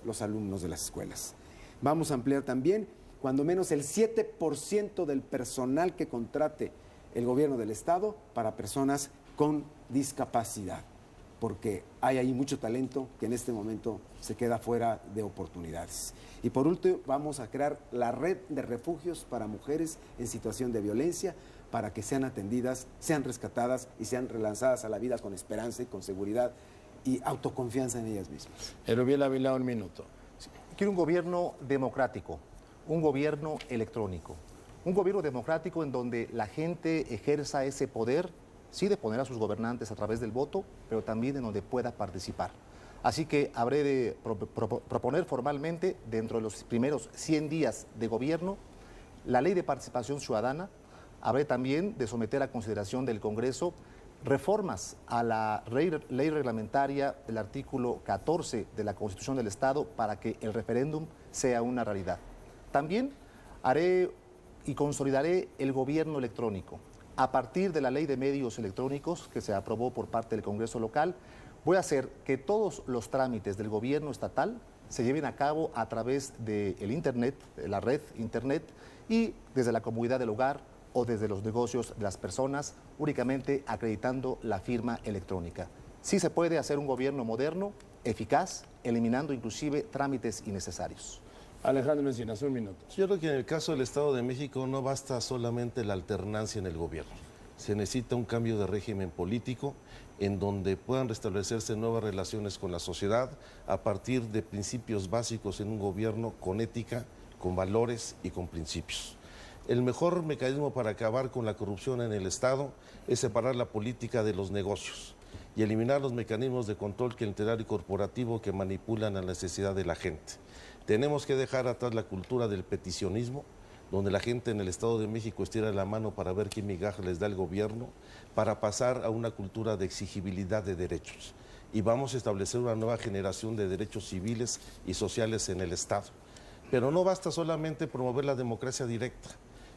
los alumnos de las escuelas. Vamos a ampliar también, cuando menos el 7% del personal que contrate el gobierno del Estado para personas con discapacidad, porque hay ahí mucho talento que en este momento se queda fuera de oportunidades. Y por último, vamos a crear la red de refugios para mujeres en situación de violencia, para que sean atendidas, sean rescatadas y sean relanzadas a la vida con esperanza y con seguridad y autoconfianza en ellas mismas. Erubiel Ávila, 1 minuto. Quiero un gobierno democrático, un gobierno electrónico, un gobierno democrático en donde la gente ejerza ese poder, sí, de poner a sus gobernantes a través del voto, pero también en donde pueda participar. Así que habré de proponer formalmente, dentro de los primeros 100 días de gobierno, la ley de participación ciudadana. Habré también de someter a consideración del Congreso reformas a la ley reglamentaria del artículo 14 de la Constitución del Estado para que el referéndum sea una realidad. También haré y consolidaré el gobierno electrónico. A partir de la ley de medios electrónicos que se aprobó por parte del Congreso local, voy a hacer que todos los trámites del gobierno estatal se lleven a cabo a través del Internet, de la red Internet, y desde la comodidad del hogar o desde los negocios de las personas, únicamente acreditando la firma electrónica. Sí se puede hacer un gobierno moderno, eficaz, eliminando inclusive trámites innecesarios. Alejandro Encinas, 1 minuto. Yo creo que en el caso del Estado de México no basta solamente la alternancia en el gobierno. Se necesita un cambio de régimen político en donde puedan restablecerse nuevas relaciones con la sociedad a partir de principios básicos en un gobierno con ética, con valores y con principios. El mejor mecanismo para acabar con la corrupción en el Estado es separar la política de los negocios y eliminar los mecanismos de control clientelar y corporativo que manipulan la necesidad de la gente. Tenemos que dejar atrás la cultura del peticionismo, donde la gente en el Estado de México estira la mano para ver qué migaja les da el gobierno, para pasar a una cultura de exigibilidad de derechos. Y vamos a establecer una nueva generación de derechos civiles y sociales en el Estado. Pero no basta solamente promover la democracia directa.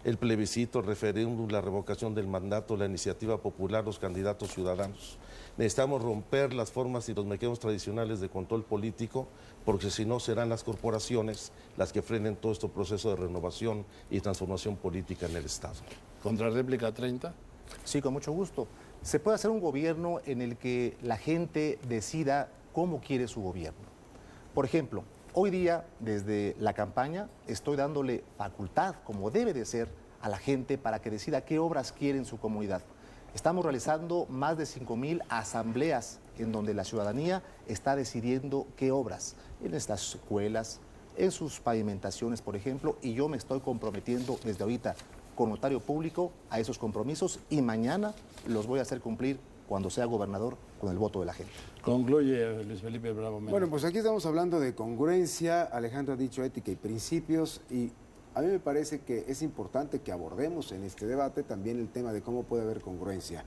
El plebiscito, el referéndum, la revocación del mandato, la iniciativa popular, los candidatos ciudadanos. Necesitamos romper las formas y los mecanismos tradicionales de control político, porque si no serán las corporaciones las que frenen todo este proceso de renovación y transformación política en el Estado. Contrarréplica 30. Sí, con mucho gusto. Se puede hacer un gobierno en el que la gente decida cómo quiere su gobierno. Por ejemplo, hoy día, desde la campaña, estoy dándole facultad, como debe de ser, a la gente para que decida qué obras quiere en su comunidad. Estamos realizando más de 5,000 asambleas en donde la ciudadanía está decidiendo qué obras, en estas escuelas, en sus pavimentaciones, por ejemplo, y yo me estoy comprometiendo desde ahorita con notario público a esos compromisos y mañana los voy a hacer cumplir cuando sea gobernador con el voto de la gente. Concluye Luis Felipe Bravo Mena. Bueno, pues aquí estamos hablando de congruencia. Alejandro ha dicho ética y principios, y a mí me parece que es importante que abordemos en este debate también el tema de cómo puede haber congruencia.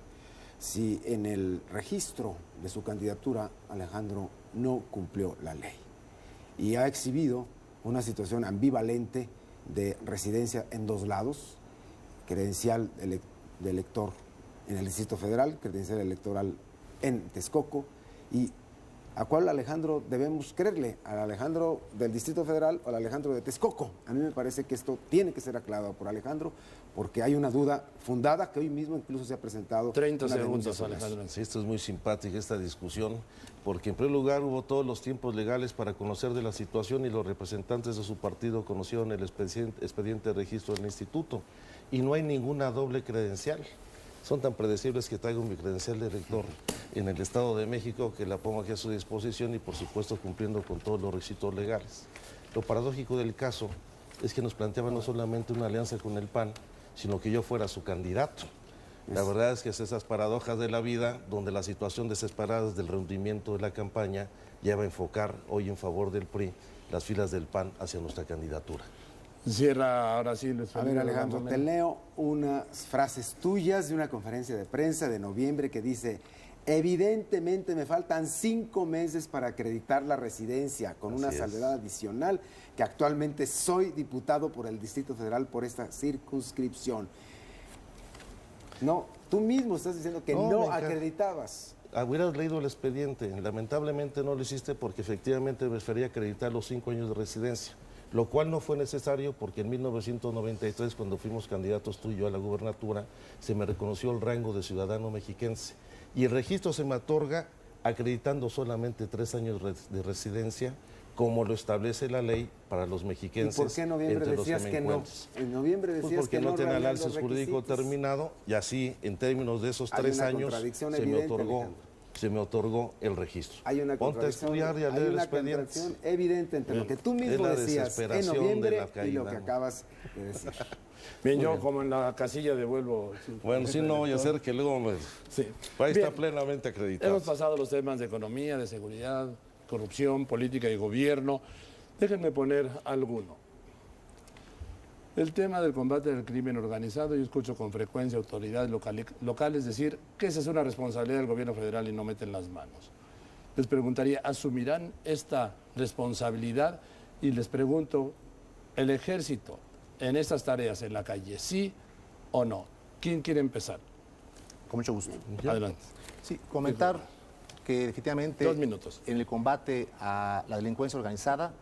Si en el registro de su candidatura Alejandro no cumplió la ley y ha exhibido una situación ambivalente de residencia en 2 lados, credencial de elector en el Distrito Federal, credencial electoral en Texcoco, y ¿a cuál Alejandro debemos creerle? ¿Al Alejandro del Distrito Federal o al Alejandro de Texcoco? A mí me parece que esto tiene que ser aclarado por Alejandro, porque hay una duda fundada que hoy mismo incluso se ha presentado. 30 una denuncia segundos, sobre eso. Alejandro. Sí, esto es muy simpática esta discusión, porque en primer lugar hubo todos los tiempos legales para conocer de la situación y los representantes de su partido conocieron el expediente de registro del instituto y no hay ninguna doble credencial. Son tan predecibles que traigo mi credencial de elector en el Estado de México, que la pongo aquí a su disposición y por supuesto cumpliendo con todos los requisitos legales. Lo paradójico del caso es que nos planteaban no solamente una alianza con el PAN, sino que yo fuera su candidato. La verdad es que es esas paradojas de la vida donde la situación desesperada del rendimiento de la campaña lleva a enfocar hoy en favor del PRI las filas del PAN hacia nuestra candidatura. Cierra ahora sí, Luis A Felipe. ver, Alejandro, Bravo te Mena. leo unas frases tuyas de una conferencia de prensa de noviembre que dice: evidentemente me faltan 5 meses para acreditar la residencia, con una Así es. salvedad adicional, que actualmente soy diputado por el Distrito Federal por esta circunscripción. No, tú mismo estás diciendo que No, me no encanta. acreditabas. Hubieras leído el expediente, lamentablemente no lo hiciste porque efectivamente prefería acreditar los 5 años de residencia, lo cual no fue necesario porque en 1993, cuando fuimos candidatos tú y yo a la gubernatura, se me reconoció el rango de ciudadano mexiquense y el registro se me otorga acreditando solamente 3 años de residencia, como lo establece la ley para los ¿Y mexiquenses. por qué en noviembre entre los decías me que no? encuentres. En noviembre Pues decías porque que no tenía reunían análisis los jurídico requisitos. terminado y así, en términos de esos Hay 3 una años, contradicción se me evidente, otorgó. Alejandro. Se me otorgó el registro. Hay una Ponte a contradicción, estudiar y a hay leer el una expediente. contradicción evidente entre lo que tú Es mismo la decías en desesperación de noviembre la y lo caída, que ¿no? acabas de decir. Bien, yo como en la casilla devuelvo. Bueno, sí, no voy a hacer que luego me... Sí. Ahí Bien. está plenamente acreditado. Hemos pasado los temas de economía, de seguridad, corrupción, política y gobierno. Déjenme poner alguno. El tema del combate del crimen organizado, yo escucho con frecuencia autoridades locales decir que esa es una responsabilidad del gobierno federal y no meten las manos. Les preguntaría, ¿asumirán esta responsabilidad? Y les pregunto, ¿el ejército en estas tareas en la calle, sí o no? ¿Quién quiere empezar? Con mucho gusto. Adelante. Sí, comentar que efectivamente 2 minutos. en el combate a la delincuencia organizada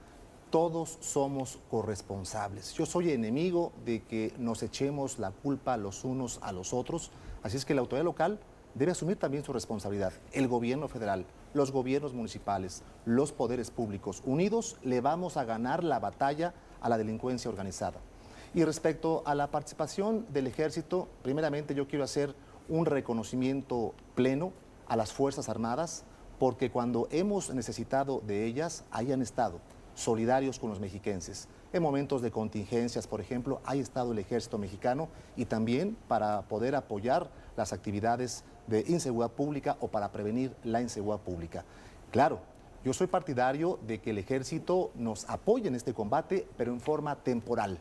todos somos corresponsables. Yo soy enemigo de que nos echemos la culpa los unos a los otros, así es que la autoridad local debe asumir también su responsabilidad. El gobierno federal, los gobiernos municipales, los poderes públicos, unidos le vamos a ganar la batalla a la delincuencia organizada. Y respecto a la participación del ejército, primeramente yo quiero hacer un reconocimiento pleno a las Fuerzas Armadas, porque cuando hemos necesitado de ellas, ahí han estado, solidarios con los mexiquenses. En momentos de contingencias, por ejemplo, ahí ha estado el ejército mexicano y también para poder apoyar las actividades de inseguridad pública o para prevenir la inseguridad pública. Claro, yo soy partidario de que el ejército nos apoye en este combate, pero en forma temporal.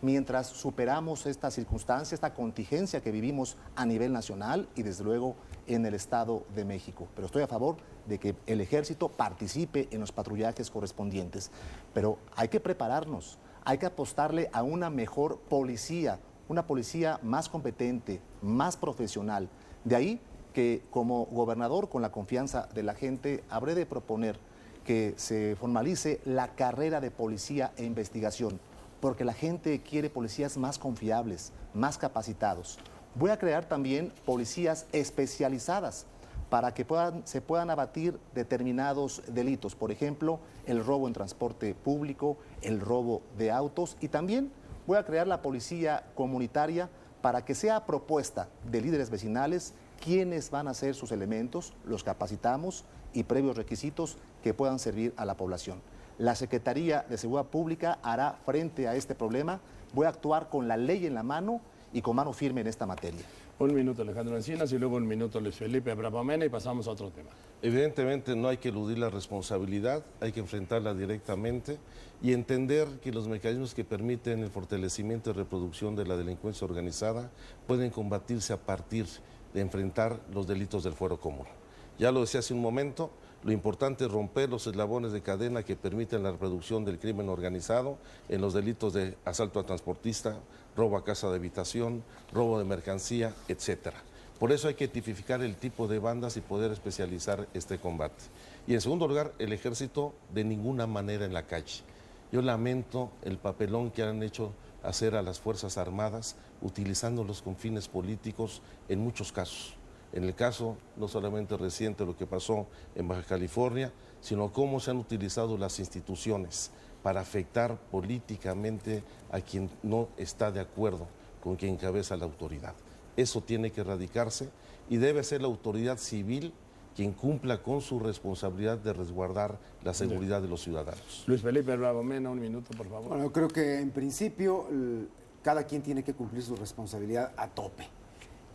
Mientras superamos esta circunstancia, esta contingencia que vivimos a nivel nacional y desde luego en el Estado de México. Pero estoy a favor de que el ejército participe en los patrullajes correspondientes. Pero hay que prepararnos, hay que apostarle a una mejor policía, una policía más competente, más profesional. De ahí que como gobernador, con la confianza de la gente, habré de proponer que se formalice la carrera de policía e investigación, porque la gente quiere policías más confiables, más capacitados. Voy a crear también policías especializadas para que se puedan abatir determinados delitos, por ejemplo, el robo en transporte público, el robo de autos, y también voy a crear la policía comunitaria para que sea propuesta de líderes vecinales quiénes van a ser sus elementos, los capacitamos y previos requisitos que puedan servir a la población. La Secretaría de Seguridad Pública hará frente a este problema. Voy a actuar con la ley en la mano y con mano firme en esta materia. 1 minuto Alejandro Encinas y luego 1 minuto Luis Felipe Bravo Mena y pasamos a otro tema. Evidentemente no hay que eludir la responsabilidad, hay que enfrentarla directamente y entender que los mecanismos que permiten el fortalecimiento y reproducción de la delincuencia organizada pueden combatirse a partir de enfrentar los delitos del fuero común. Ya lo decía hace un momento, lo importante es romper los eslabones de cadena que permiten la reproducción del crimen organizado en los delitos de asalto a transportista, robo a casa de habitación, robo de mercancía, etcétera. Por eso hay que tipificar el tipo de bandas y poder especializar este combate. Y en segundo lugar, el ejército de ninguna manera en la calle. Yo lamento el papelón que han hecho hacer a las Fuerzas Armadas utilizándolos con fines políticos en muchos casos. En el caso no solamente reciente lo que pasó en Baja California, sino cómo se han utilizado las instituciones para afectar políticamente a quien no está de acuerdo con quien encabeza la autoridad. Eso tiene que erradicarse y debe ser la autoridad civil quien cumpla con su responsabilidad de resguardar la seguridad de los ciudadanos. Luis Felipe Bravo Mena, 1 minuto, por favor. Bueno, creo que en principio cada quien tiene que cumplir su responsabilidad a tope.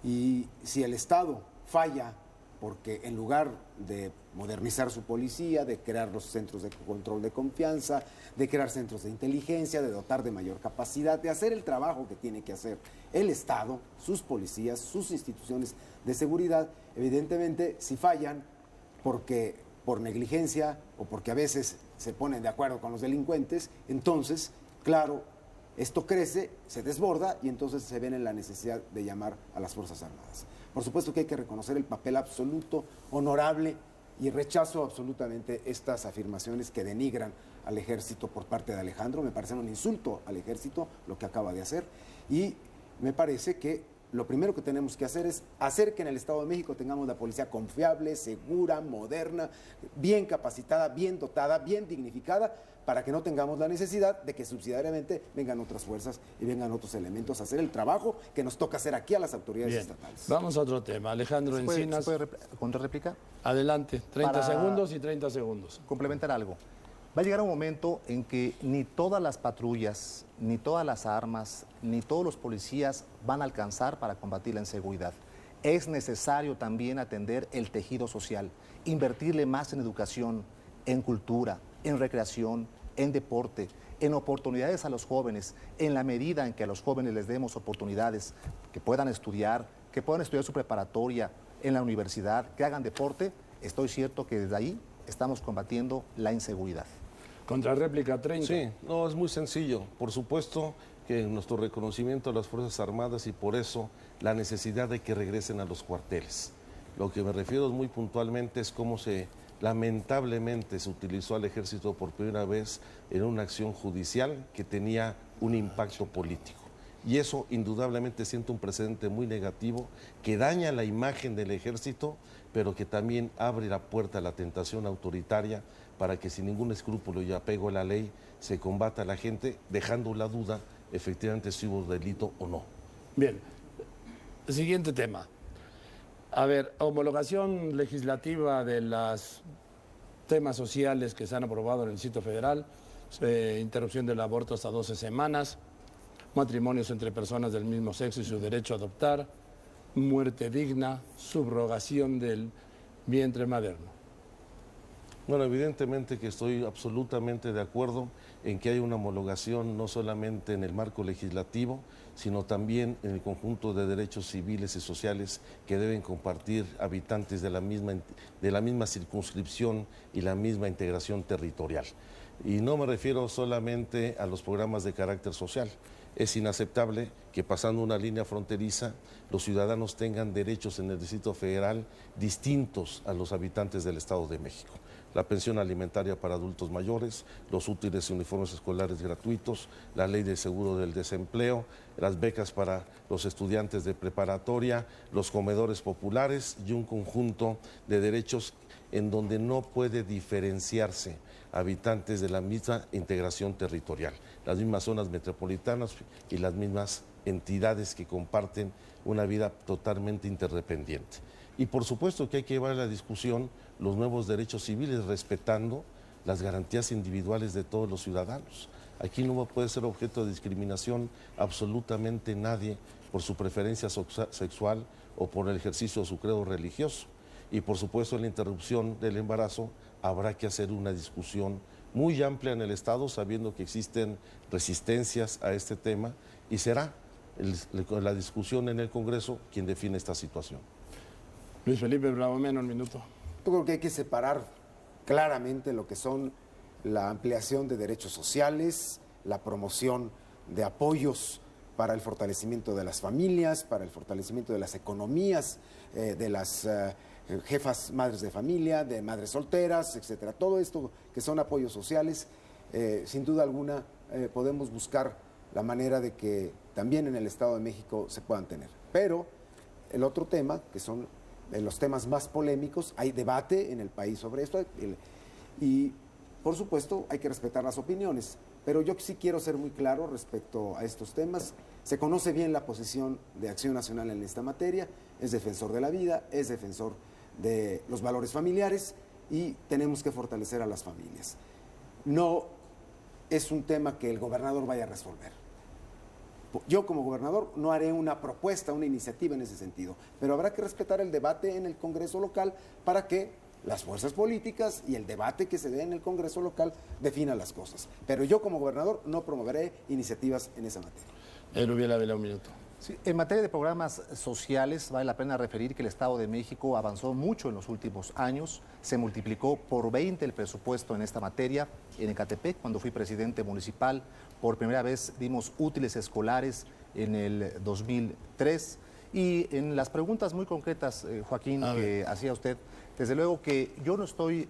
Y si el Estado falla porque en lugar de modernizar su policía, de crear los centros de control de confianza, de crear centros de inteligencia, de dotar de mayor capacidad, de hacer el trabajo que tiene que hacer el Estado, sus policías, sus instituciones de seguridad, evidentemente si fallan porque por negligencia o porque a veces se ponen de acuerdo con los delincuentes, entonces, claro, esto crece, se desborda y entonces se ven en la necesidad de llamar a las Fuerzas Armadas. Por supuesto que hay que reconocer el papel absoluto, honorable, y rechazo absolutamente estas afirmaciones que denigran al ejército por parte de Alejandro. Me parece un insulto al ejército lo que acaba de hacer, y me parece que lo primero que tenemos que hacer es hacer que en el Estado de México tengamos la policía confiable, segura, moderna, bien capacitada, bien dotada, bien dignificada, para que no tengamos la necesidad de que subsidiariamente vengan otras fuerzas y vengan otros elementos a hacer el trabajo que nos toca hacer aquí a las autoridades Bien, estatales. vamos a otro tema. Alejandro Encinas, ¿Se puede contrarréplica? adelante, 30 Para- segundos y 30 segundos. Complementar algo. Va a llegar un momento en que ni todas las patrullas, ni todas las armas, ni todos los policías van a alcanzar para combatir la inseguridad. Es necesario también atender el tejido social, invertirle más en educación, en cultura, en recreación, en deporte, en oportunidades a los jóvenes, en la medida en que a los jóvenes les demos oportunidades, que puedan estudiar su preparatoria en la universidad, que hagan deporte, estoy cierto que desde ahí estamos combatiendo la inseguridad. Contrarréplica 30. Sí, no, es muy sencillo. Por supuesto que nuestro reconocimiento a las Fuerzas Armadas y por eso la necesidad de que regresen a los cuarteles. Lo que me refiero muy puntualmente es cómo lamentablemente se utilizó al ejército por primera vez en una acción judicial que tenía un impacto político. Y eso indudablemente siente un precedente muy negativo que daña la imagen del ejército, pero que también abre la puerta a la tentación autoritaria para que sin ningún escrúpulo y apego a la ley se combata a la gente, dejando la duda efectivamente si hubo delito o no. Bien, siguiente tema. A ver, homologación legislativa de los temas sociales que se han aprobado en el sitio federal, interrupción del aborto hasta 12 semanas, matrimonios entre personas del mismo sexo y su derecho a adoptar, muerte digna, subrogación del vientre materno. Bueno, evidentemente que estoy absolutamente de acuerdo en que hay una homologación no solamente en el marco legislativo, sino también en el conjunto de derechos civiles y sociales que deben compartir habitantes de la misma circunscripción y la misma integración territorial. Y no me refiero solamente a los programas de carácter social. Es inaceptable que pasando una línea fronteriza los ciudadanos tengan derechos en el Distrito Federal distintos a los habitantes del Estado de México. La pensión alimentaria para adultos mayores, los útiles y uniformes escolares gratuitos, la ley de seguro del desempleo, las becas para los estudiantes de preparatoria, los comedores populares y un conjunto de derechos en donde no puede diferenciarse habitantes de la misma integración territorial, las mismas zonas metropolitanas y las mismas entidades que comparten una vida totalmente interdependiente. Y por supuesto que hay que llevar a la discusión los nuevos derechos civiles respetando las garantías individuales de todos los ciudadanos. Aquí no puede ser objeto de discriminación absolutamente nadie por su preferencia sexual o por el ejercicio de su credo religioso. Y por supuesto en la interrupción del embarazo habrá que hacer una discusión muy amplia en el Estado, sabiendo que existen resistencias a este tema, y será la discusión en el Congreso quien define esta situación. Luis Felipe Bravomeno, un minuto. Yo creo que hay que separar claramente lo que son la ampliación de derechos sociales, la promoción de apoyos para el fortalecimiento de las familias, para el fortalecimiento de las economías, de las jefas madres de familia, de madres solteras, etcétera. Todo esto que son apoyos sociales, sin duda alguna podemos buscar la manera de que también en el Estado de México se puedan tener. Pero el otro tema, que son los temas más polémicos, hay debate en el país sobre esto y por supuesto hay que respetar las opiniones, pero yo sí quiero ser muy claro respecto a estos temas. Se conoce bien la posición de Acción Nacional en esta materia, es defensor de la vida, es defensor de los valores familiares y tenemos que fortalecer a las familias. No es un tema que el gobernador vaya a resolver. Yo como gobernador no haré una propuesta, una iniciativa en ese sentido, pero habrá que respetar el debate en el Congreso local para que las fuerzas políticas y el debate que se dé en el Congreso local defina las cosas. Pero yo como gobernador no promoveré iniciativas en esa materia. Erubiel Ávila, un minuto. Sí, en materia de programas sociales, vale la pena referir que el Estado de México avanzó mucho en los últimos años. Se multiplicó por 20 el presupuesto en esta materia. En Ecatepec, cuando fui presidente municipal, por primera vez dimos útiles escolares en el 2003. Y en las preguntas muy concretas, Joaquín, que hacía usted, desde luego que yo no estoy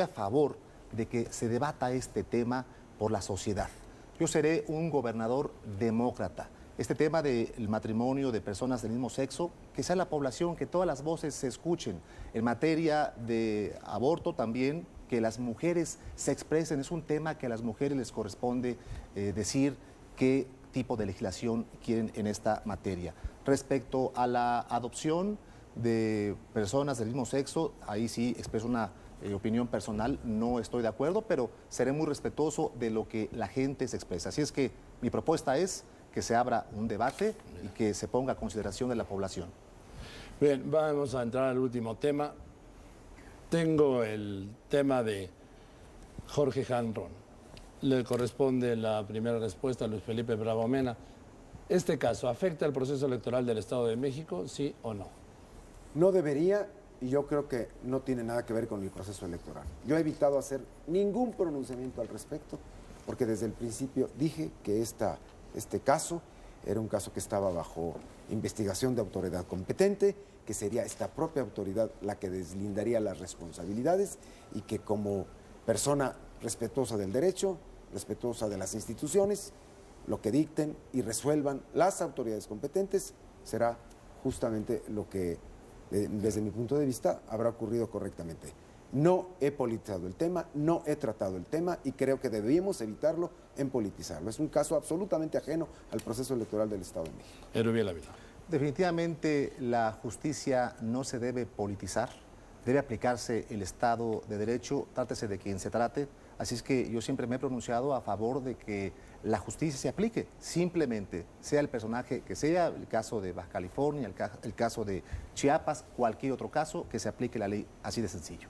a favor de que se debata este tema por la sociedad. Yo seré un gobernador demócrata. Este tema del matrimonio de personas del mismo sexo, que sea la población, que todas las voces se escuchen. En materia de aborto también, que las mujeres se expresen. Es un tema que a las mujeres les corresponde decir qué tipo de legislación quieren en esta materia. Respecto a la adopción de personas del mismo sexo, ahí sí expreso una opinión personal, no estoy de acuerdo, pero seré muy respetuoso de lo que la gente se expresa. Así es que mi propuesta es que se abra un debate y que se ponga a consideración de la población. Bien, vamos a entrar al último tema. Tengo el tema de Jorge Hanron. Le corresponde la primera respuesta a Luis Felipe Bravo Mena. ¿Este caso afecta el proceso electoral del Estado de México, sí o no? No debería, y yo creo que no tiene nada que ver con el proceso electoral. Yo he evitado hacer ningún pronunciamiento al respecto, porque desde el principio dije que este caso era un caso que estaba bajo investigación de autoridad competente, que sería esta propia autoridad la que deslindaría las responsabilidades y que como persona respetuosa del derecho, respetuosa de las instituciones, lo que dicten y resuelvan las autoridades competentes será justamente lo que, desde mi punto de vista, habrá ocurrido correctamente. No he politizado el tema, no he tratado el tema y creo que debemos evitarlo en politizarlo. Es un caso absolutamente ajeno al proceso electoral del Estado de México. Erubiel Ávila. Definitivamente la justicia no se debe politizar, debe aplicarse el Estado de Derecho, trátese de quien se trate. Así es que yo siempre me he pronunciado a favor de que la justicia se aplique, simplemente, sea el personaje que sea, el caso de Baja California, el caso de Chiapas, cualquier otro caso, que se aplique la ley, así de sencillo.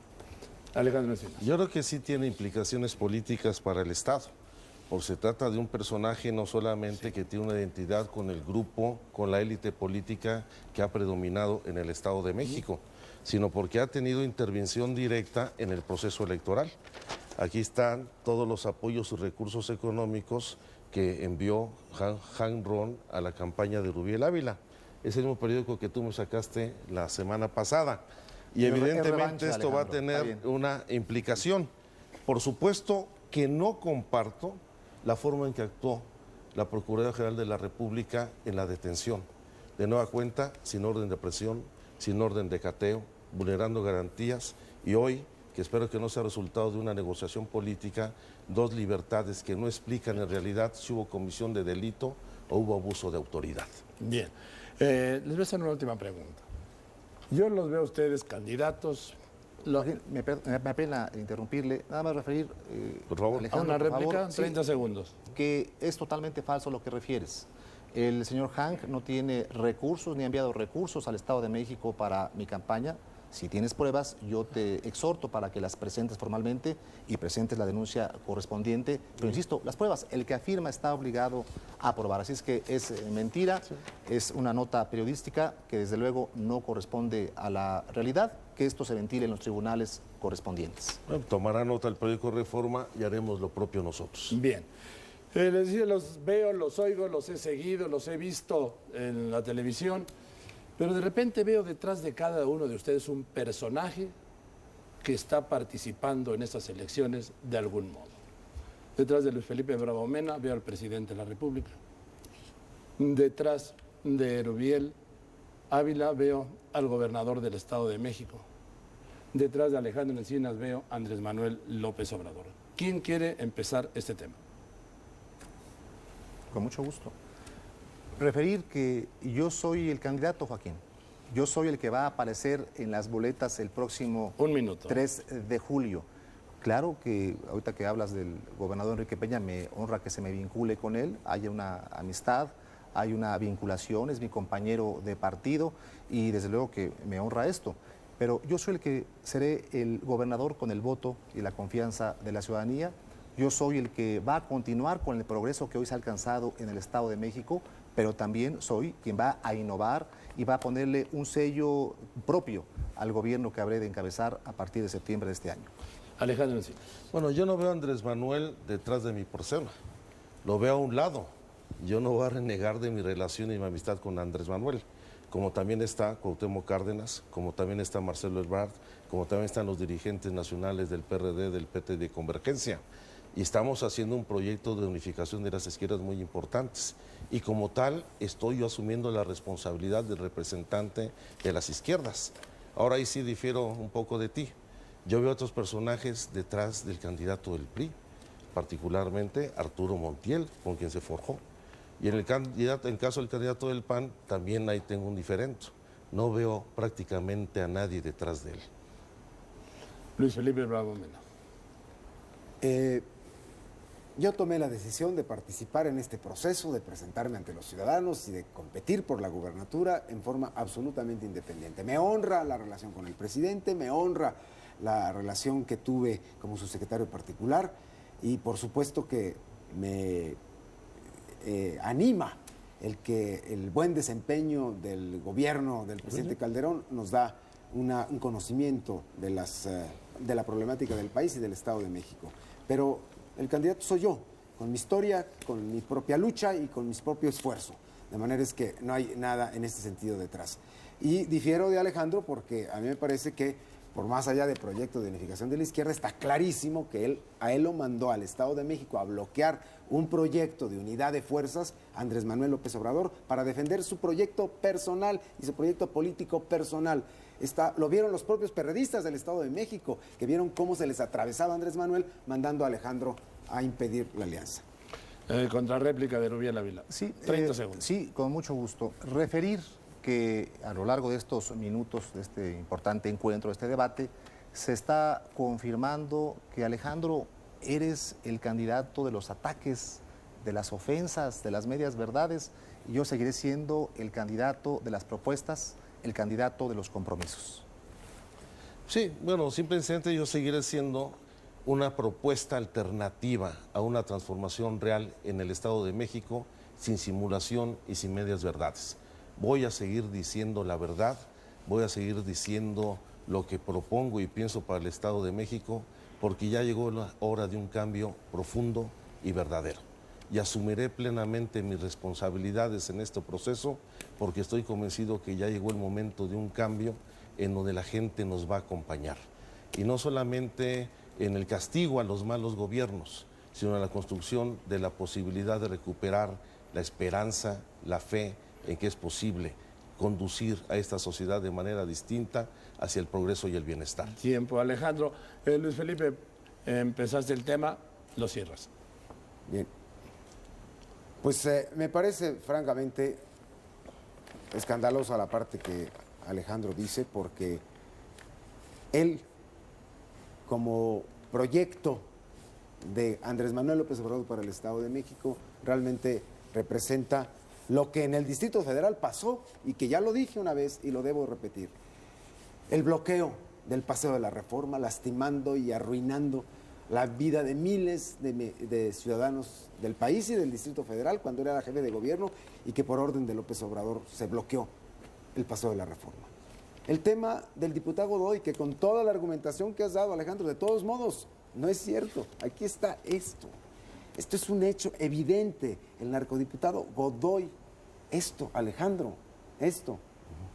Alejandro Encinas. Yo creo que sí tiene implicaciones políticas para el Estado, porque se trata de un personaje no solamente que tiene una identidad con el grupo, con la élite política que ha predominado en el Estado de México, sino porque ha tenido intervención directa en el proceso electoral. Aquí están todos los apoyos y recursos económicos que envió Hanron a la campaña de Erubiel Ávila. Es el mismo periódico que tú me sacaste la semana pasada. Y evidentemente esto va a tener una implicación. Por supuesto que no comparto la forma en que actuó la Procuraduría General de la República en la detención. De nueva cuenta, sin orden de aprehensión, sin orden de cateo, vulnerando garantías y hoy, que espero que no sea resultado de una negociación política, dos libertades que no explican en realidad si hubo comisión de delito o hubo abuso de autoridad. Bien, les voy a hacer una última pregunta. Yo los veo a ustedes candidatos. Me apena interrumpirle, nada más referir, por favor, Alejandro, a una réplica, favor, 30 segundos. Que es totalmente falso lo que refieres. El señor Hank no tiene recursos ni ha enviado recursos al Estado de México para mi campaña. Si tienes pruebas, yo te exhorto para que las presentes formalmente y presentes la denuncia correspondiente. Pero insisto, las pruebas, el que afirma está obligado a aprobar. Así es que es mentira, es una nota periodística que desde luego no corresponde a la realidad, que esto se ventile en los tribunales correspondientes. Bueno, tomará nota el periódico Reforma y haremos lo propio nosotros. Bien. Les decía, los veo, los oigo, los he seguido, los he visto en la televisión. Pero de repente veo detrás de cada uno de ustedes un personaje que está participando en estas elecciones de algún modo. Detrás de Luis Felipe Bravo Mena veo al presidente de la República. Detrás de Erubiel Ávila veo al gobernador del Estado de México. Detrás de Alejandro Encinas veo a Andrés Manuel López Obrador. ¿Quién quiere empezar este tema? Con mucho gusto. Referir que yo soy el candidato, Joaquín. Yo soy el que va a aparecer en las boletas el próximo 1 minuto. 3 de julio. claro que ahorita que hablas del gobernador Enrique Peña, me honra que se me vincule con él, haya una amistad, hay una vinculación, es mi compañero de partido y desde luego que me honra esto. Pero yo soy el que seré el gobernador con el voto y la confianza de la ciudadanía. Yo soy el que va a continuar con el progreso que hoy se ha alcanzado en el Estado de México, pero también soy quien va a innovar y va a ponerle un sello propio al gobierno que habré de encabezar a partir de septiembre de este año. Alejandro Encinas. Bueno, yo no veo a Andrés Manuel detrás de mi persona, lo veo a un lado. Yo no voy a renegar de mi relación y mi amistad con Andrés Manuel, como también está Cuauhtémoc Cárdenas, como también está Marcelo Ebrard, como también están los dirigentes nacionales del PRD, del PT de Convergencia. Y estamos haciendo un proyecto de unificación de las izquierdas muy importantes. Y como tal, estoy yo asumiendo la responsabilidad del representante de las izquierdas. Ahora ahí sí difiero un poco de ti. Yo veo otros personajes detrás del candidato del PRI, particularmente Arturo Montiel, con quien se forjó. Y en el caso del candidato del PAN, también ahí tengo un diferente. No veo prácticamente a nadie detrás de él. Luis Felipe Bravo Mena. Yo tomé la decisión de participar en este proceso, de presentarme ante los ciudadanos y de competir por la gubernatura en forma absolutamente independiente. Me honra la relación con el presidente, me honra la relación que tuve como su secretario particular y por supuesto que me anima el buen desempeño del gobierno del presidente Calderón nos da un conocimiento de la problemática del país y del Estado de México. Pero el candidato soy yo, con mi historia, con mi propia lucha y con mi propio esfuerzo. De manera es que no hay nada en este sentido detrás. Y difiero de Alejandro porque a mí me parece que por más allá del proyecto de unificación de la izquierda, está clarísimo que a él lo mandó al Estado de México a bloquear un proyecto de unidad de fuerzas, Andrés Manuel López Obrador, para defender su proyecto personal y su proyecto político personal. Lo vieron los propios perredistas del Estado de México, que vieron cómo se les atravesaba Andrés Manuel mandando a Alejandro a impedir la alianza. Contrarréplica de Erubiel Ávila. Sí, 30 segundos. Sí, con mucho gusto. Referir que a lo largo de estos minutos de este importante encuentro, de este debate, se está confirmando que Alejandro, eres el candidato de los ataques, de las ofensas, de las medias verdades, y yo seguiré siendo el candidato de las propuestas, el candidato de los compromisos. Sí, bueno, simplemente yo seguiré siendo una propuesta alternativa a una transformación real en el Estado de México, sin simulación y sin medias verdades. Voy a seguir diciendo la verdad, voy a seguir diciendo lo que propongo y pienso para el Estado de México, porque ya llegó la hora de un cambio profundo y verdadero. Y asumiré plenamente mis responsabilidades en este proceso, porque estoy convencido que ya llegó el momento de un cambio en donde la gente nos va a acompañar. Y no solamente en el castigo a los malos gobiernos, sino en la construcción de la posibilidad de recuperar la esperanza, la fe, en que es posible conducir a esta sociedad de manera distinta hacia el progreso y el bienestar. Tiempo, Alejandro. Luis Felipe, empezaste el tema, lo cierras. Bien. Pues me parece francamente escandalosa la parte que Alejandro dice, porque él, como proyecto de Andrés Manuel López Obrador para el Estado de México, realmente representa lo que en el Distrito Federal pasó y que ya lo dije una vez y lo debo repetir. El bloqueo del Paseo de la Reforma, lastimando y arruinando la vida de miles de ciudadanos del país y del Distrito Federal cuando era la jefe de gobierno y que por orden de López Obrador se bloqueó el Paseo de la Reforma. El tema del diputado Godoy, que con toda la argumentación que has dado, Alejandro, de todos modos, no es cierto. Aquí está esto. Esto es un hecho evidente. El narcodiputado Godoy, esto, Alejandro, esto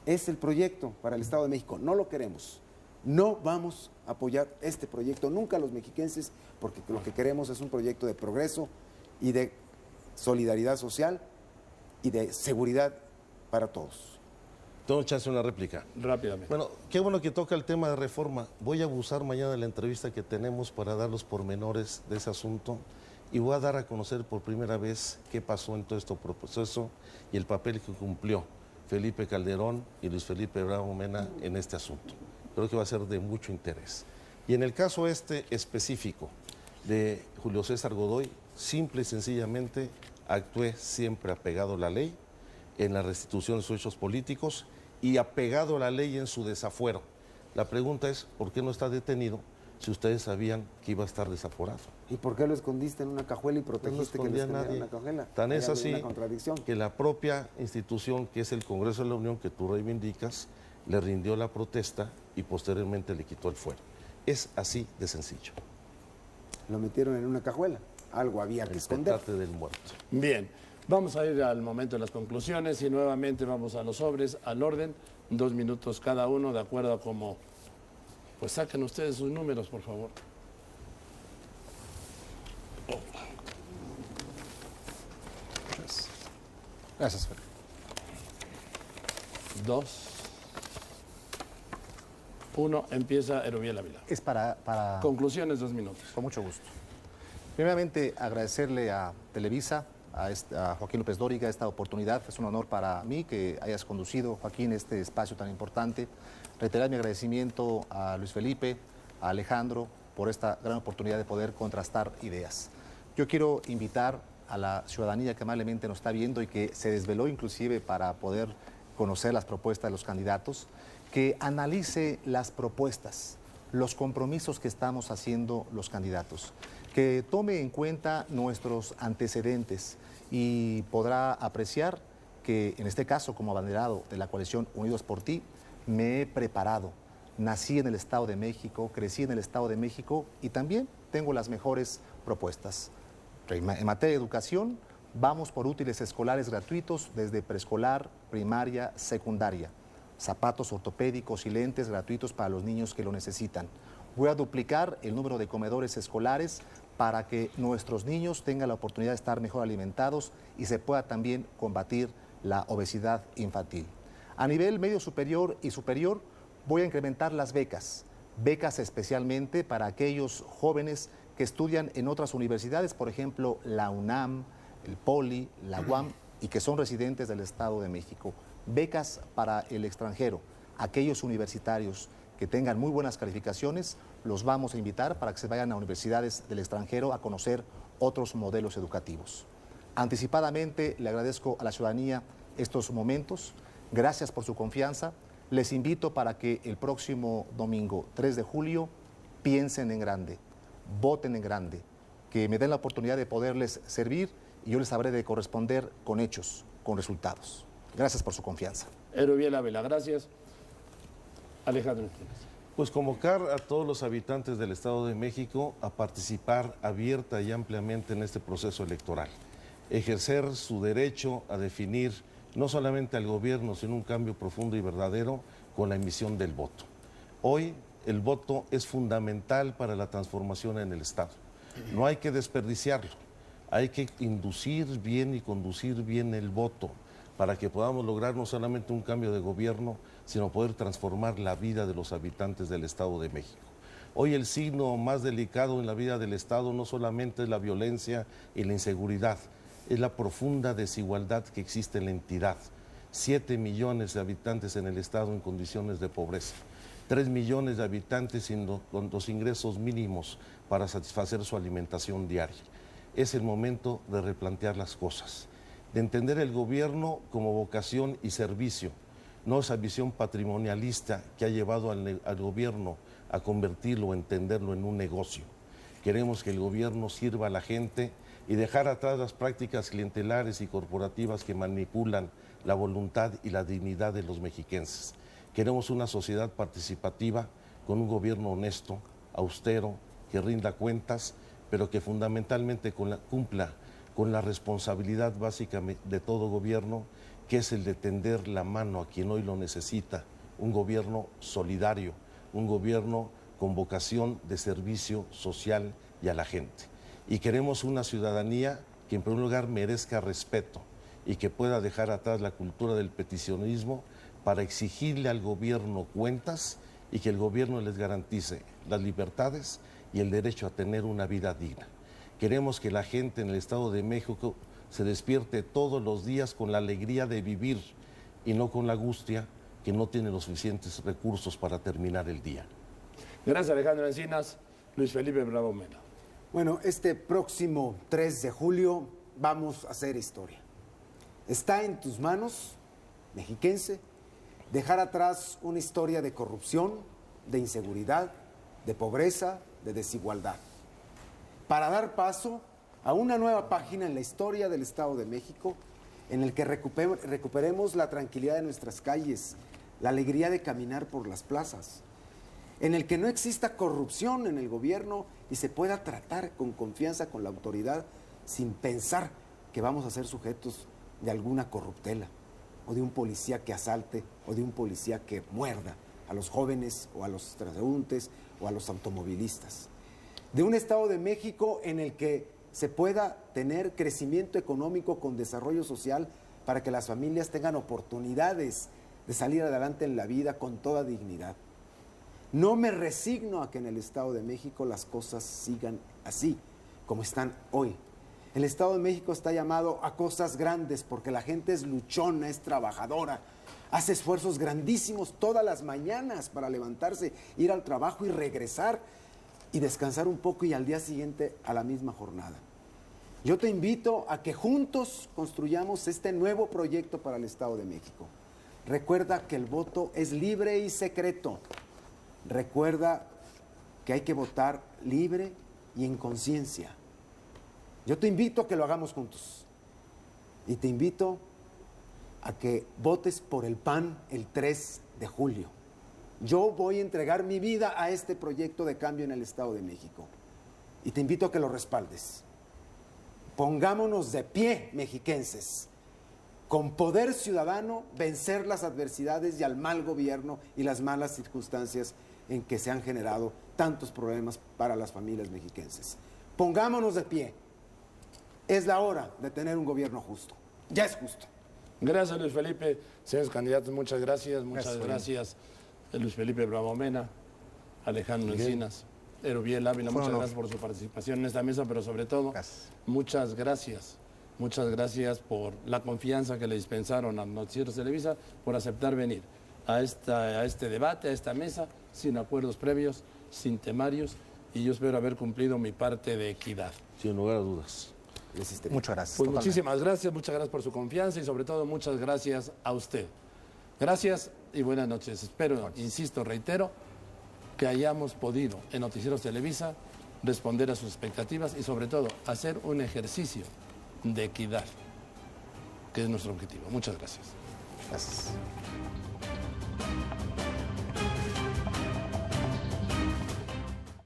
es el proyecto para el Estado de México. No lo queremos. No vamos a apoyar este proyecto nunca los mexiquenses, porque lo que queremos es un proyecto de progreso y de solidaridad social y de seguridad para todos. Tengo chance de una réplica. Rápidamente. Bueno, qué bueno que toca el tema de reforma. Voy a abusar mañana de la entrevista que tenemos para dar los pormenores de ese asunto y voy a dar a conocer por primera vez qué pasó en todo este proceso y el papel que cumplió Felipe Calderón y Luis Felipe Bravo Mena en este asunto. Creo que va a ser de mucho interés. Y en el caso este específico de Julio César Godoy, simple y sencillamente actué siempre apegado a la ley en la restitución de sus hechos políticos y apegado a la ley en su desafuero. La pregunta es, ¿por qué no está detenido si ustedes sabían que iba a estar desaforado? ¿Y por qué lo escondiste en una cajuela y No lo protegiste que lo escondía escondiera en nadie. una cajuela? Tan es Hay así una contradicción. que la propia institución, que es el Congreso de la Unión, que tú reivindicas, le rindió la protesta y posteriormente le quitó el fuero. Es así de sencillo. Lo metieron en una cajuela. Algo había que El esconder. petate del muerto. Bien, vamos a ir al momento de las conclusiones y nuevamente vamos a los sobres, al orden, 2 minutos cada uno, de acuerdo a cómo, pues saquen ustedes sus números, por favor. Gracias, Fer. 2, 1, empieza Erubiel Ávila. Es para Conclusiones, 2 minutos. Con mucho gusto. Primeramente, agradecerle a Televisa, a Joaquín López Dóriga esta oportunidad. Es un honor para mí que hayas conducido, Joaquín, este espacio tan importante. Reiterar mi agradecimiento a Luis Felipe, a Alejandro, por esta gran oportunidad de poder contrastar ideas. Yo quiero invitar a la ciudadanía que amablemente nos está viendo y que se desveló inclusive para poder conocer las propuestas de los candidatos, que analice las propuestas, los compromisos que estamos haciendo los candidatos, que tome en cuenta nuestros antecedentes y podrá apreciar que en este caso, como abanderado de la coalición Unidos por Ti, me he preparado. Nací en el Estado de México, crecí en el Estado de México y también tengo las mejores propuestas. En materia de educación, vamos por útiles escolares gratuitos desde preescolar, primaria, secundaria. Zapatos ortopédicos y lentes gratuitos para los niños que lo necesitan. Voy a duplicar el número de comedores escolares para que nuestros niños tengan la oportunidad de estar mejor alimentados y se pueda también combatir la obesidad infantil. A nivel medio superior y superior, voy a incrementar las becas especialmente para aquellos jóvenes que estudian en otras universidades, por ejemplo, la UNAM, el POLI, la UAM, y que son residentes del Estado de México. Becas para el extranjero, aquellos universitarios que tengan muy buenas calificaciones, los vamos a invitar para que se vayan a universidades del extranjero a conocer otros modelos educativos. Anticipadamente le agradezco a la ciudadanía estos momentos, gracias por su confianza. Les invito para que el próximo domingo 3 de julio piensen en grande, voten en grande, que me den la oportunidad de poderles servir y yo les habré de corresponder con hechos, con resultados. Gracias por su confianza. Erubiel Ávila, gracias. Alejandro Martínez. Pues convocar a todos los habitantes del Estado de México a participar abierta y ampliamente en este proceso electoral. Ejercer su derecho a definir no solamente al gobierno, sino un cambio profundo y verdadero con la emisión del voto. Hoy el voto es fundamental para la transformación en el Estado. No hay que desperdiciarlo, hay que inducir bien y conducir bien el voto para que podamos lograr no solamente un cambio de gobierno, sino poder transformar la vida de los habitantes del Estado de México. Hoy el signo más delicado en la vida del Estado no solamente es la violencia y la inseguridad, es la profunda desigualdad que existe en la entidad. 7 millones de habitantes en el Estado en condiciones de pobreza, 3 millones de habitantes con los ingresos mínimos para satisfacer su alimentación diaria. Es el momento de replantear las cosas, de entender el gobierno como vocación y servicio, no esa visión patrimonialista que ha llevado al gobierno a convertirlo, a entenderlo en un negocio. Queremos que el gobierno sirva a la gente y dejar atrás las prácticas clientelares y corporativas que manipulan la voluntad y la dignidad de los mexiquenses. Queremos una sociedad participativa con un gobierno honesto, austero, que rinda cuentas, pero que fundamentalmente cumpla con la responsabilidad básica de todo gobierno, que es el de tender la mano a quien hoy lo necesita, un gobierno solidario, un gobierno con vocación de servicio social y a la gente. Y queremos una ciudadanía que en primer lugar merezca respeto y que pueda dejar atrás la cultura del peticionismo para exigirle al gobierno cuentas y que el gobierno les garantice las libertades y el derecho a tener una vida digna. Queremos que la gente en el Estado de México se despierte todos los días con la alegría de vivir y no con la angustia que no tiene los suficientes recursos para terminar el día. Gracias, Alejandro Encinas, Luis Felipe Bravo Mena. Bueno, este próximo 3 de julio vamos a hacer historia. Está en tus manos, mexiquense, dejar atrás una historia de corrupción, de inseguridad, de pobreza, de desigualdad, para dar paso a una nueva página en la historia del Estado de México, en el que recuperemos la tranquilidad de nuestras calles, la alegría de caminar por las plazas, en el que no exista corrupción en el gobierno y se pueda tratar con confianza con la autoridad sin pensar que vamos a ser sujetos de alguna corruptela, o de un policía que asalte, o de un policía que muerda a los jóvenes, o a los transeúntes, o a los automovilistas. De un Estado de México en el que se pueda tener crecimiento económico con desarrollo social para que las familias tengan oportunidades de salir adelante en la vida con toda dignidad. No me resigno a que en el Estado de México las cosas sigan así, como están hoy. El Estado de México está llamado a cosas grandes porque la gente es luchona, es trabajadora, hace esfuerzos grandísimos todas las mañanas para levantarse, ir al trabajo y regresar y descansar un poco y al día siguiente a la misma jornada. Yo te invito a que juntos construyamos este nuevo proyecto para el Estado de México. Recuerda que el voto es libre y secreto. Recuerda que hay que votar libre y en conciencia. Yo te invito a que lo hagamos juntos. Y te invito a que votes por el PAN el 3 de julio. Yo voy a entregar mi vida a este proyecto de cambio en el Estado de México. Y te invito a que lo respaldes. Pongámonos de pie, mexiquenses. Con poder ciudadano, vencer las adversidades y al mal gobierno y las malas circunstancias en que se han generado tantos problemas para las familias mexiquenses. Pongámonos de pie. Es la hora de tener un gobierno justo. Ya es justo. Gracias, Luis Felipe. Señores candidatos, muchas gracias. Muchas gracias, Luis Felipe Bravo Mena, Alejandro Encinas, Erubiel Ávila. Muchas gracias por su participación en esta mesa, pero sobre todo, muchas gracias. Muchas gracias por la confianza que le dispensaron a Noticieros Televisa, por aceptar venir a este debate, a esta mesa, sin acuerdos previos, sin temarios, y yo espero haber cumplido mi parte de equidad. Sin lugar a dudas. Muchas gracias. Pues muchísimas gracias, muchas gracias por su confianza y sobre todo muchas gracias a usted. Gracias y buenas noches. Espero, insisto, reitero, que hayamos podido en Noticieros Televisa responder a sus expectativas y sobre todo hacer un ejercicio de equidad, que es nuestro objetivo. Muchas gracias. Gracias.